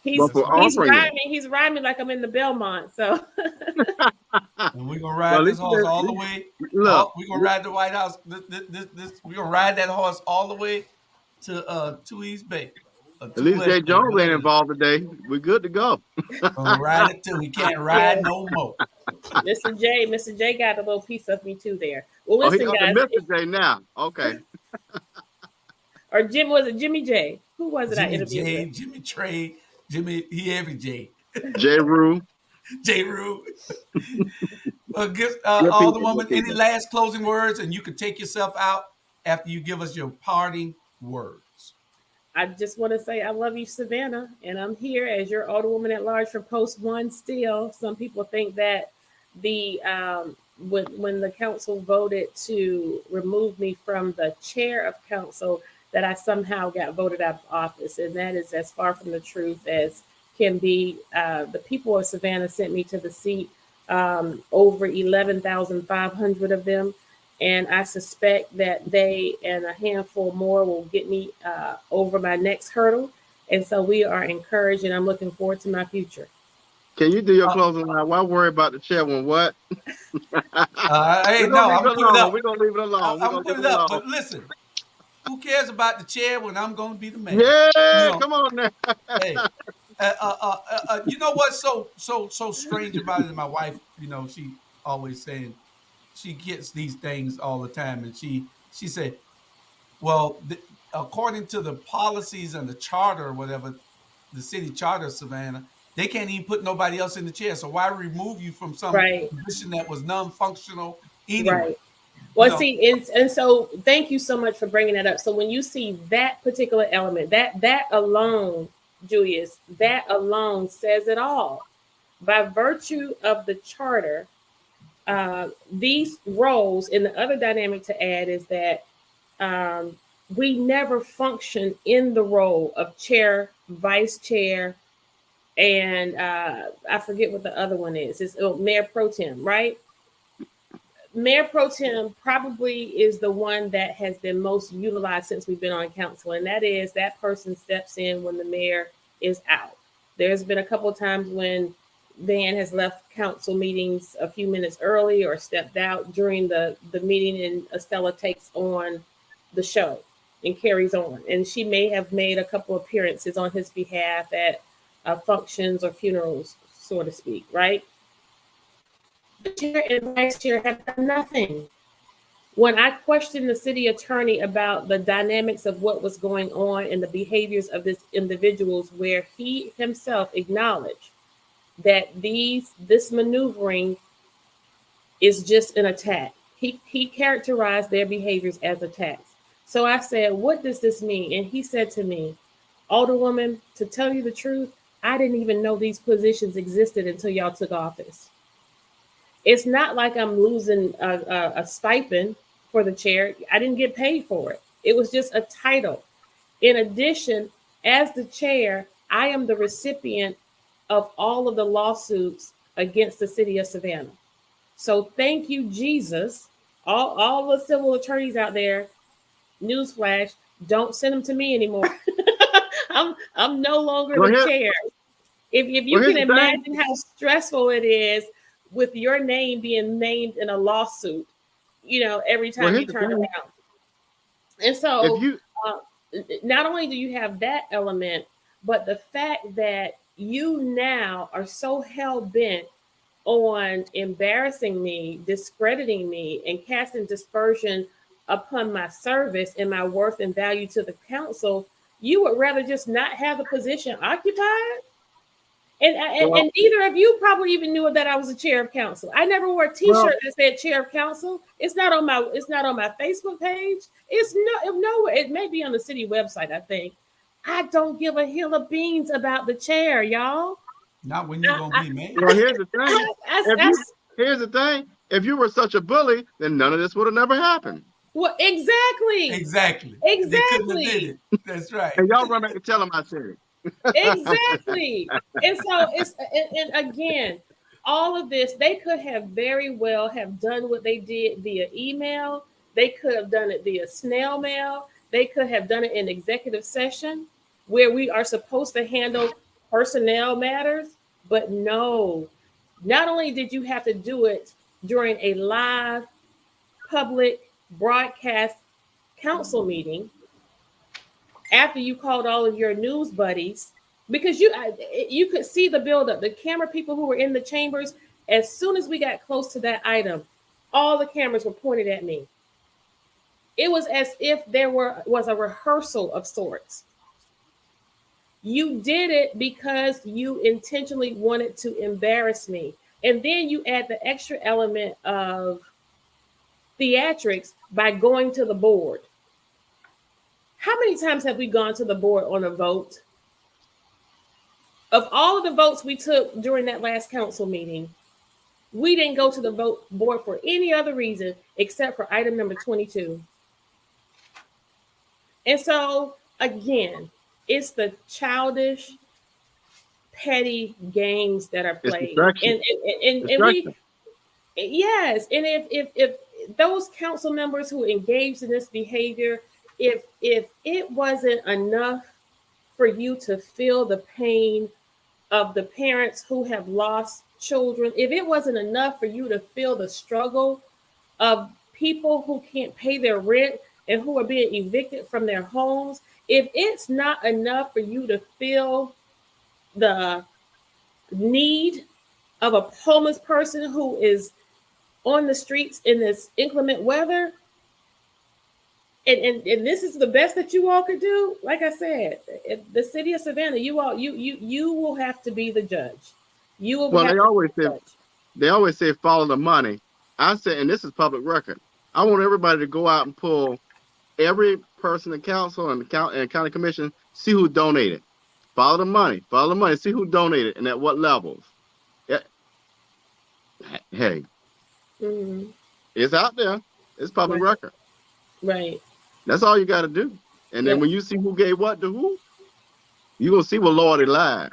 He's rhyming like I'm in the Belmont. So and we're gonna ride this horse all the way. Look, we're gonna ride the White House. We're gonna ride that horse all the way to East Bay. At least Jay Jones ain't involved today. We're good to go. Gonna ride it till we can't ride no more. Mr. J got a little piece of me too there. Well, listen, guys. Mr. J now. Okay. Or was it Jimmy J? Who was it I interviewed with? Jimmy Trey, every J. J. Rue. Alderwoman, any last closing words? And you can take yourself out after you give us your parting words. I just want to say I love you, Savannah, and I'm here as your Alderwoman at large for Post 1 still. Some people think that when the council voted to remove me from the chair of council, that I somehow got voted out of office. And that is as far from the truth as can be. The people of Savannah sent me to the seat, over 11,500 of them. And I suspect that they and a handful more will get me over my next hurdle. And so we are encouraged and I'm looking forward to my future. Can you do your closing line? Why worry about the chairman? What? I'm gonna put it up. We're going to leave it alone. I'm going to put it up. But listen, Who cares about the chair when I'm going to be the mayor? Yeah, come on now. Hey, you know what's so strange about it? And my wife, she always saying she gets these things all the time, and she said, well, according to the policies and the charter or whatever, the city charter of Savannah, they can't even put nobody else in the chair. So why remove you from some Right. position that was non-functional anyway? Right. Well, see, and so thank you so much for bringing that up. So when you see that particular element, that alone, Julius, that alone says it all. By virtue of the charter, these roles, and the other dynamic to add is that we never function in the role of chair, vice chair, and I forget what the other one is. It's mayor pro tem, right? Mayor pro tem probably is the one that has been most utilized since we've been on council, and that is that person steps in when the mayor is out. There's been a couple of times when Van has left council meetings a few minutes early or stepped out during the meeting, and Estella takes on the show and carries on. And she may have made a couple appearances on his behalf at functions or funerals, so to speak, right? The chair and vice chair have done nothing. When I questioned the city attorney about the dynamics of what was going on and the behaviors of these individuals, where he himself acknowledged that this maneuvering is just an attack. He characterized their behaviors as attacks. So I said, what does this mean? And he said to me, Alderwoman, to tell you the truth, I didn't even know these positions existed until y'all took office. It's not like I'm losing a stipend for the chair. I didn't get paid for it. It was just a title. In addition, as the chair, I am the recipient of all of the lawsuits against the city of Savannah. So thank you, Jesus. All the civil attorneys out there, newsflash, don't send them to me anymore. I'm no longer the chair. If you can imagine how stressful it is with your name being named in a lawsuit, every time you turn around. And so not only do you have that element, but the fact that you now are so hell-bent on embarrassing me, discrediting me, and casting dispersion upon my service and my worth and value to the council, you would rather just not have the position occupied? And neither of you probably even knew that I was a chair of council. I never wore a T-shirt that said chair of council. It's not on my Facebook page. It's nowhere. It may be on the city website, I think. I don't give a hill of beans about the chair, y'all. Not when you're gonna be mayor. Well, here's the thing. If you were such a bully, then none of this would have never happened. Well, exactly. They couldn't have did it. That's right. And y'all run back and tell them I said it. Exactly. And so and again, all of this, they could have very well have done what they did via email. They could have done it via snail mail. They could have done it in executive session where we are supposed to handle personnel matters. But no, not only did you have to do it during a live public broadcast council meeting, after you called all of your news buddies, because you could see the buildup, the camera people who were in the chambers, as soon as we got close to that item, all the cameras were pointed at me. It was as if there was a rehearsal of sorts. You did it because you intentionally wanted to embarrass me. And then you add the extra element of theatrics by going to the board. How many times have we gone to the board on a vote? Of all of the votes we took during that last council meeting, we didn't go to the board for any other reason except for item number 22. And so, again, it's the childish, petty games that are played. And if those council members who engaged in this behavior, if it wasn't enough for you to feel the pain of the parents who have lost children, if it wasn't enough for you to feel the struggle of people who can't pay their rent and who are being evicted from their homes, if it's not enough for you to feel the need of a homeless person who is on the streets in this inclement weather, and this is the best that you all could do. Like I said, the city of Savannah, you will have to be the judge. You will Well, have they to always be the say judge. follow the money. I said, and this is public record. I want everybody to go out and pull every person in council and county commission, see who donated. Follow the money, see who donated and at what levels. Yeah. Hey, Mm-hmm. it's out there. It's public Right. record. Right. That's all you got to do. And then Yep. when you see who gave what to who, you're going to see what loyalty lies.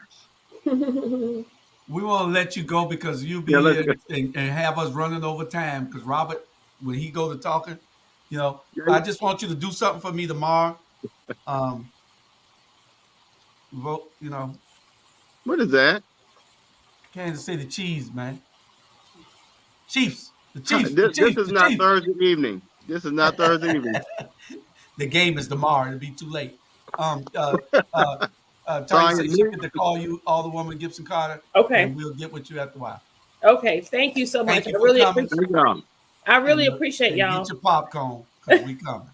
We want to let you go because you'll be Yeah, here and have us running over time. Because Robert, when he go to talking, I just want you to do something for me tomorrow. Vote, What is that? Kansas City Chiefs, man. Chiefs. The This, Chiefs. The this Chiefs. is The not Chiefs. Thursday evening. This is not Thursday evening. The game is tomorrow. It'll be too late. Tanya Tanya, said she get to call you, Alderwoman Gibson-Carter, Okay. and we'll get with you after a while. Okay. Thank you so much. Thank you for coming. I really And appreciate y'all. get your popcorn because we coming.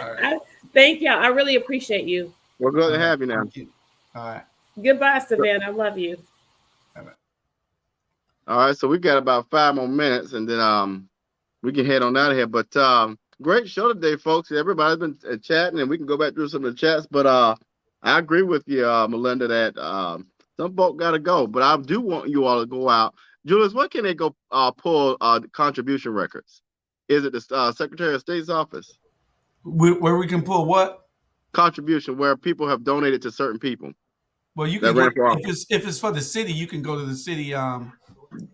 All right. Thank y'all. I really appreciate you. We're good to have you now. Thank you. All right. Goodbye, Savannah. I love you. All right, so we got about 5 more minutes, and then we can head on out of here. But great show today, folks. Everybody's been chatting, and we can go back through some of the chats. But I agree with you, Melinda, that some folk got to go. But I do want you all to go out. Julius, where can they go pull contribution records? Is it the Secretary of State's office? Where we can pull what? Contribution, where people have donated to certain people. Well, you can go, if it's for the city, you can go to the city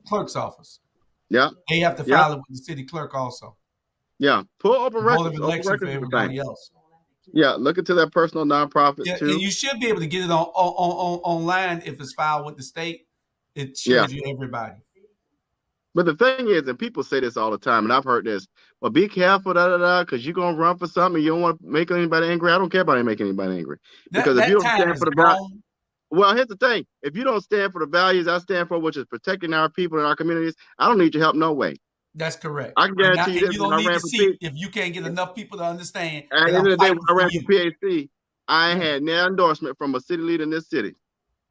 clerk's office. Yeah. They have to file it with the city clerk also. Yeah. Pull open records. Board of election for everybody else. Yeah, look into their personal nonprofits too. And you should be able to get it on online if it's filed with the state. It shows you everybody. But the thing is, and people say this all the time, and I've heard this, well, be careful, because you're going to run for something, you don't want to make anybody angry. I don't care about making anybody angry. Because if you don't stand for the value, well, here's the thing. If you don't stand for the values I stand for, which is protecting our people and our communities, I don't need your help no way. That's correct. I can guarantee you this. You don't need to see if you can't get enough people to understand. At the end of the day, when I ran for PAC, I had no endorsement from a city leader in this city.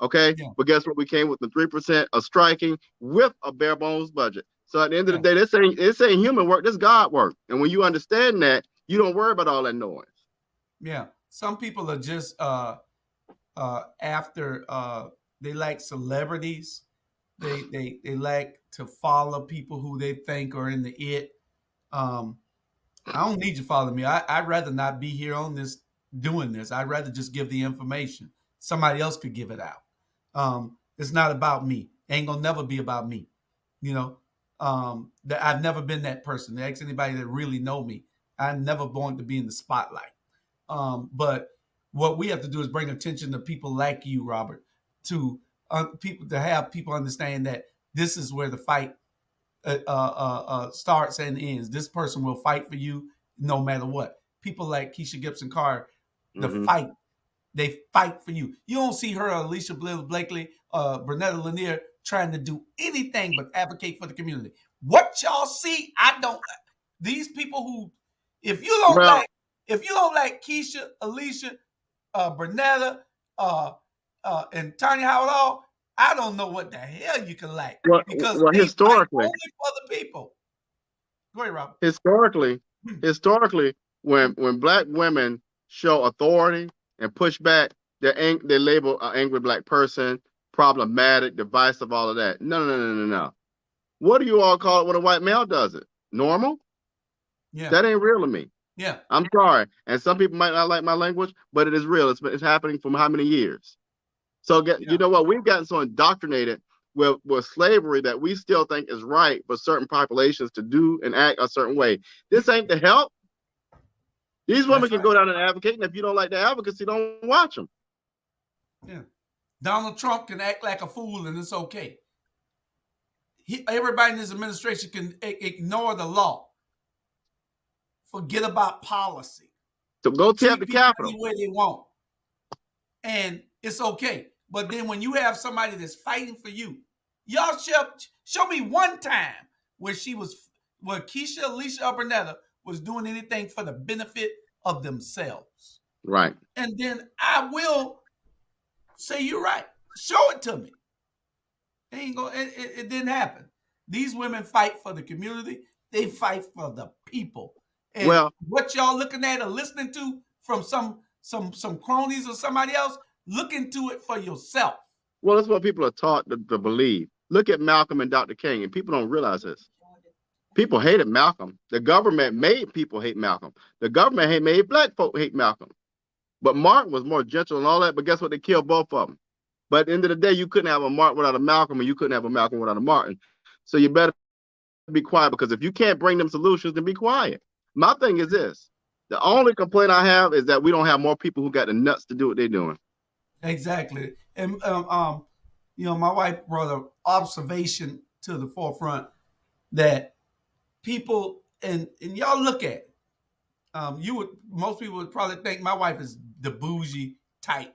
Okay, but guess what? We came with the 3% of striking with a bare bones budget. So at the end of the day, this ain't human work. This God work. And when you understand that, you don't worry about all that noise. Yeah, some people are just after they like celebrities. They like to follow people who they think are in the it. I don't need you to follow me. I'd rather not be here on this doing this. I'd rather just give the information. Somebody else could give it out. It's not about me. It ain't gonna never be about me. That I've never been that person. Ask anybody that really know me. I never wanted to be in the spotlight. But what we have to do is bring attention to people like you, Robert, to people, to have people understand that this is where the fight starts and ends. This person will fight for you no matter what. People like Kesha Gibson-Carter, fight. They fight for you. You don't see her, Alicia Blakely, Bernetta Lanier trying to do anything but advocate for the community. What y'all see, I don't. These people who, if you don't like Kesha, Alicia, Bernetta, and Tanya Howard, I don't know what the hell you can like, because historically, only for the people. Go ahead, Robert. Historically, when Black women show authority and push back, they label an angry Black person problematic, divisive, all of that. No. What do you all call it when a white male does it? Normal? Yeah. That ain't real to me. Yeah. I'm sorry. And some people might not like my language, but it is real. It's happening for how many years? So you know what? We've gotten so indoctrinated with slavery that we still think is right for certain populations to do and act a certain way. This ain't the help. These women can go down and advocate, and if you don't like the advocacy, don't watch them. Yeah. Donald Trump can act like a fool, and it's okay. Everybody in his administration can ignore the law. forget about policy. So go tap the Treat people Capitol. any way they want. And it's okay. But then when you have somebody that's fighting for you, y'all show me one time where Keisha, Alicia, or Bernetta was doing anything for the benefit of themselves. Right. And then I will say you're right. Show it to me. It didn't happen. These women fight for the community. They fight for the people. And what y'all looking at or listening to from some cronies or somebody else, look into it for yourself. Well, that's what people are taught to believe. Look at Malcolm and Dr. King, and people don't realize this. People hated Malcolm. The government made people hate Malcolm. The government made black folk hate Malcolm. But Martin was more gentle and all that, but guess what? They killed both of them. But at the end of the day, you couldn't have a Martin without a Malcolm, and you couldn't have a Malcolm without a Martin. So you better be quiet, because if you can't bring them solutions, then be quiet. My thing is this. The only complaint I have is that we don't have more people who got the nuts to do what they're doing. Exactly. And, my wife brought an observation to the forefront that people, and y'all look at it. Most people would probably think my wife is the bougie type.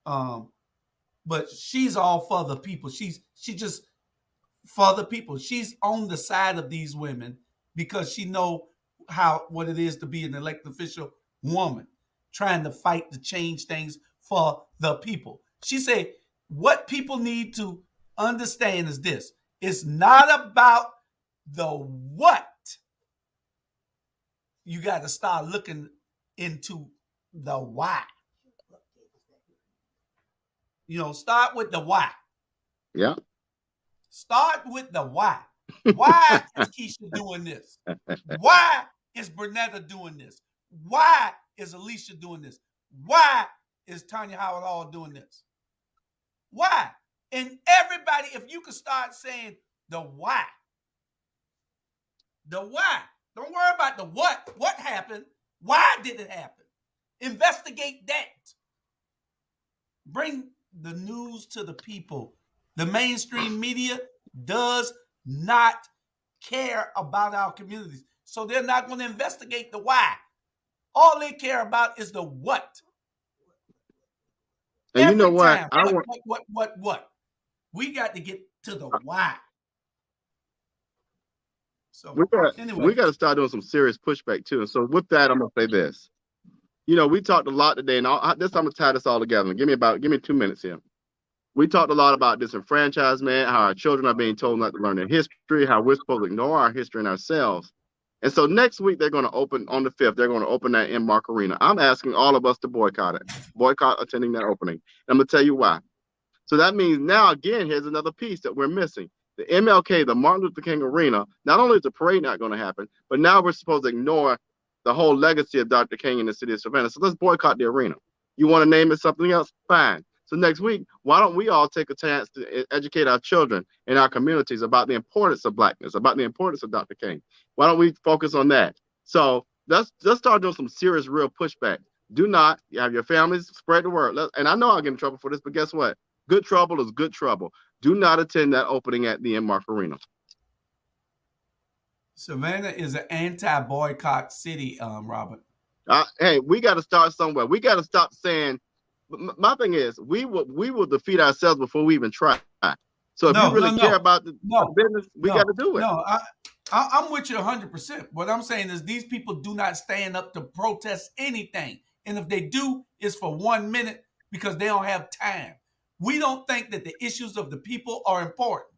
But she's all for the people. She just for the people. She's on the side of these women because she know what it is to be an elected official woman trying to fight to change things for the people. She said, what people need to understand is this. It's not about the what. You got to start looking into the why. Start with the why. Yeah. Start with the why. Why is Keisha doing this? Why is Bernetta doing this? Why is Alicia doing this? Why is Tanya Howard Hall doing this? Why? And everybody, if you could start saying the why. The why. Don't worry about the what. What happened? Why did it happen? Investigate that. Bring the news to the people. The mainstream media does not care about our communities. So they're not going to investigate the why. All they care about is the what. And every you know what? time. What? We got to get to the why. So we got to start doing some serious pushback too. And so with that, I'm gonna say this. We talked a lot today, and this I'm gonna tie this all together. Give me 2 minutes here. We talked a lot about disenfranchisement, how our children are being told not to learn their history, how we're supposed to ignore our history and ourselves. And so next week they're going to open on the 5th. They're going to open that Mark Arena. I'm asking all of us to boycott it. Boycott attending that opening. And I'm gonna tell you why. So that means now again, here's another piece that we're missing. The MLK, the Martin Luther King Arena, not only is the parade not going to happen, but now we're supposed to ignore the whole legacy of Dr. King in the city of Savannah. So let's boycott the arena. You want to name it something else? Fine. So next week, why don't we all take a chance to educate our children in our communities about the importance of Blackness, about the importance of Dr. King? Why don't we focus on that? So let's start doing some serious, real pushback. Do not have your families spread the word. And I know I'll get in trouble for this, but guess what? Good trouble is good trouble. Do not attend that opening at the Mark Arena. Savannah is an anti-boycott city, Robert. Hey, we got to start somewhere. We got to stop saying. My thing is, we will defeat ourselves before we even try. So if you really care about the business, we got to do it. No, I'm with you 100%. What I'm saying is these people do not stand up to protest anything. And if they do, it's for 1 minute because they don't have time. We don't think that the issues of the people are important.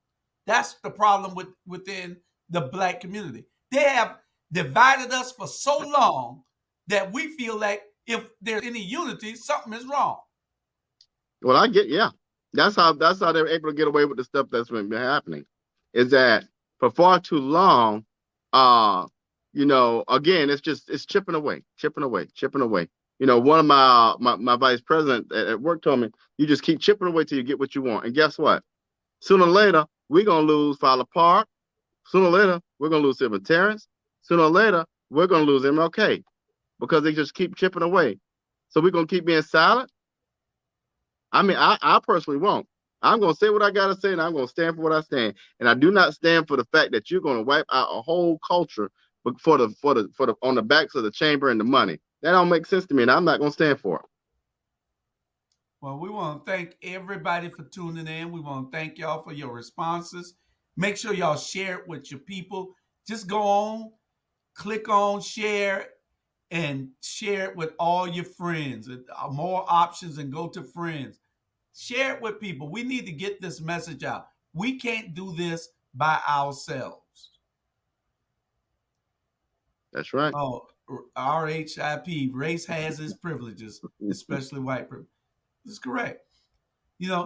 That's the problem within the Black community. They have divided us for so long that we feel like if there's any unity, something is wrong. Well, that's how they're able to get away with the stuff that's been happening. Is that for far too long, again, it's chipping away. One of my vice president at work told me, you just keep chipping away till you get what you want. And guess what? Sooner or later, we're going to lose Fowler Park. Sooner or later, we're going to lose Silver Terrence. Sooner or later, we're going to lose MLK because they just keep chipping away. So we're going to keep being silent. I mean, I personally won't. I'm going to say what I got to say, and I'm going to stand for what I stand. And I do not stand for the fact that you're going to wipe out a whole culture but for the on the backs of the chamber and the money. That don't make sense to me, and I'm not gonna stand for it. Well, we want to thank everybody for tuning in. We want to thank y'all for your responses. Make sure y'all share it with your people. Just go on, click on share, and share it with all your friends. More options and go to friends. Share it with people. We need to get this message out. We can't do this by ourselves. That's right. Oh, RHIP, race has its privileges, especially white privilege. That's correct.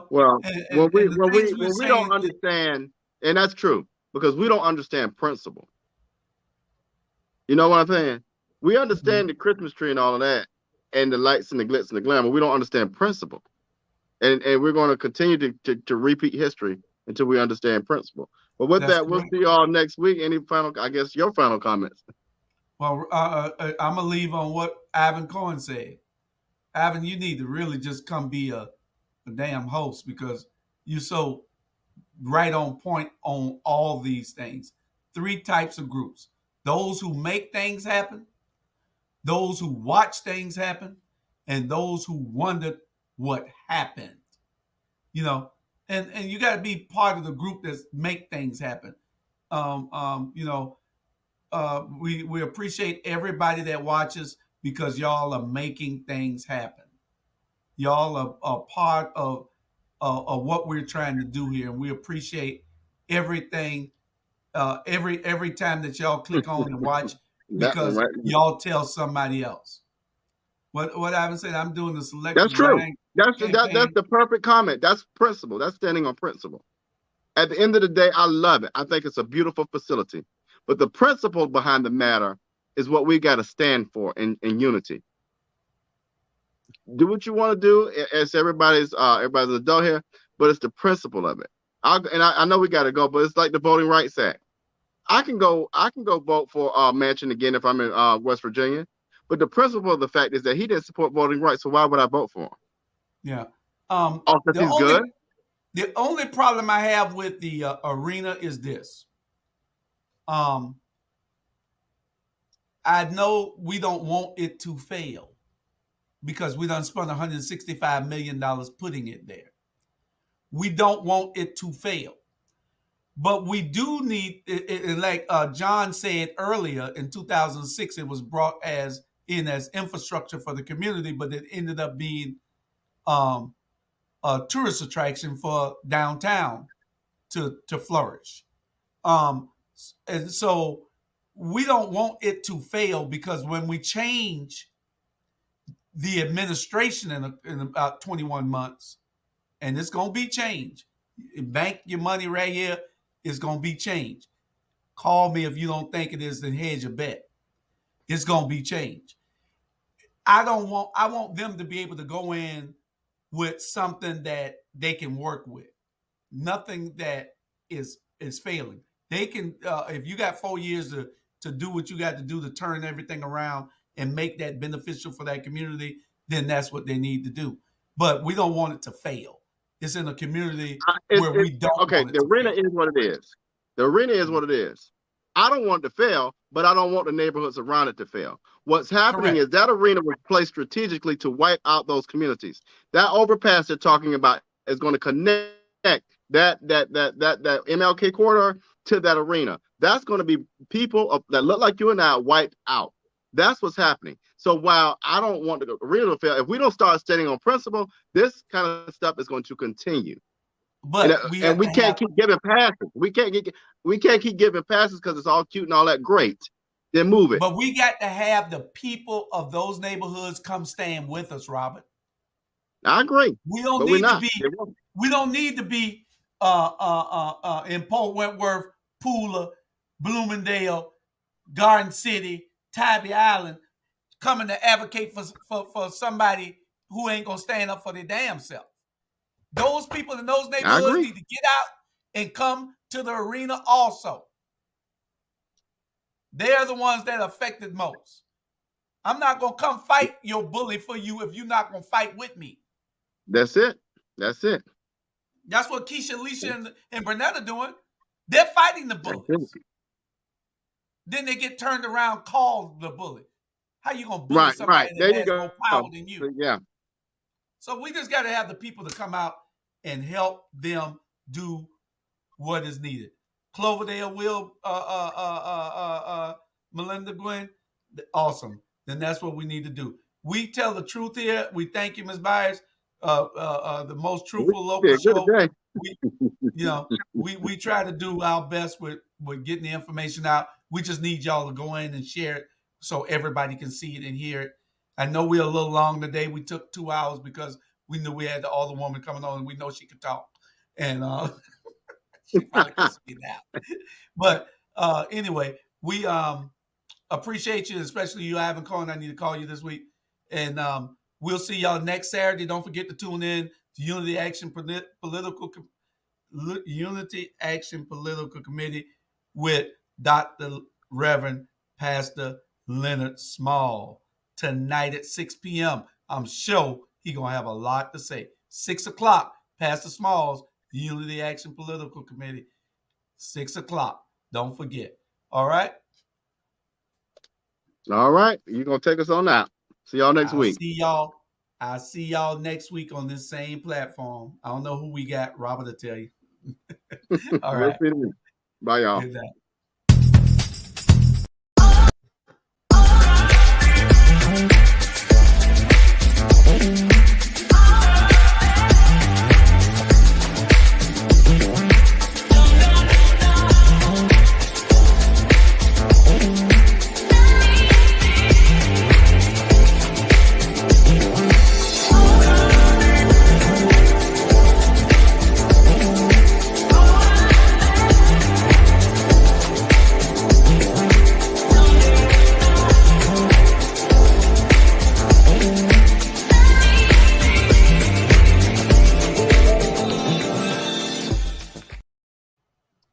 Well, and the things we're we don't saying, understand, and that's true, because we don't understand principle. You know what I'm saying? We understand the Christmas tree and all of that, and the lights and the glitz and the glamour. We don't understand principle, and we're going to continue to repeat history until we understand principle. But with that, we'll see y'all next week. Any final, I guess, your final comments? Well, I'm gonna leave on what Ivan Cohen said. Ivan, you need to really just come be a damn host, because you're so right on point on all these things. 3 types of groups: those who make things happen, those who watch things happen, and those who wondered what happened. And you got to be part of the group that make things happen. We appreciate everybody that watches, because y'all are making things happen. Y'all are part of what we're trying to do here, and we appreciate everything. Every time that y'all click on and watch, because y'all tell somebody else. What Ivan said, I'm doing the selective. That's true. That's the perfect comment. That's principle. That's standing on principle. At the end of the day, I love it. I think it's a beautiful facility. But the principle behind the matter is what we got to stand for in unity. Do what you want to do. As everybody's an adult here, but it's the principle of it. I know we got to go, but it's like the Voting Rights Act. I can go vote for Manchin again if I'm in West Virginia. But the principle of the fact is that he didn't support voting rights, so why would I vote for him? Yeah. Because he's good. The only problem I have with the arena is this. I know we don't want it to fail, because we done spent $165 million putting it there. We don't want it to fail. But we do need, like John said earlier, in 2006, it was brought as infrastructure for the community, but it ended up being a tourist attraction for downtown to flourish. And so we don't want it to fail, because when we change the administration in about 21 months, and it's going to be changed. Bank your money right here. It's going to be changed. Call me if you don't think it is, then hedge your bet. It's going to be changed. I want them to be able to go in with something that they can work with. Nothing that is failing. They can, if you got 4 years to do what you got to do to turn everything around and make that beneficial for that community, then that's what they need to do. But we don't want it to fail. It's in a community where we don't want it to fail. The arena is what it is. The arena is what it is. I don't want it to fail, but I don't want the neighborhoods around it to fail. What's happening is that arena was placed strategically to wipe out those communities. That overpass they're talking about is going to connect that MLK corridor to that arena. That's going to be people that look like you and I wiped out. That's what's happening. So while I don't want the arena to fail, if we don't start standing on principle, this kind of stuff is going to continue. But we can't keep giving passes. We can't keep giving passes because it's all cute and all that. Great, then move it. But we got to have the people of those neighborhoods come stand with us, Robert. I agree. We don't need to be. We don't need to be in Port Wentworth, Pooler, Bloomingdale, Garden City, Tybee Island, coming to advocate for somebody who ain't gonna stand up for their damn self. Those people in those neighborhoods need to get out and come to the arena also. They're the ones that are affected most. I'm not going to come fight your bully for you if you're not going to fight with me. That's it. That's it. That's what Keisha, Alicia, and Burnett are doing. They're fighting the bullies. Then they get turned around, called the bully. How you gonna bully Right, somebody right. There that you has go. more power than you? Yeah. So we just got to have the people to come out and help them do what is needed. Cloverdale will, Melinda Gwen, awesome. Then that's what we need to do. We tell the truth here. We thank you, Ms. Byers, the most truthful local Good show. day. We try to do our best with getting the information out. We just need y'all to go in and share it so everybody can see it and hear it. I know we're a little long today. We took 2 hours because we knew we had the Alderwoman coming on, and we know she could talk. And she probably cussed me now. But anyway, we appreciate you, especially you, Ivan Cohen. I need to call you this week. And we'll see y'all next Saturday. Don't forget to tune in to Unity Action Political Committee with Dr. Reverend Pastor Leonard Small tonight at 6 p.m. I'm sure he's going to have a lot to say. 6 o'clock, Pastor Small's Unity Action Political Committee. 6 o'clock. Don't forget. All right? All right. You're going to take us on out. See y'all next week. I'll see y'all next week on this same platform. I don't know who we got. Robert will tell you. All right. Bye, y'all. Good night.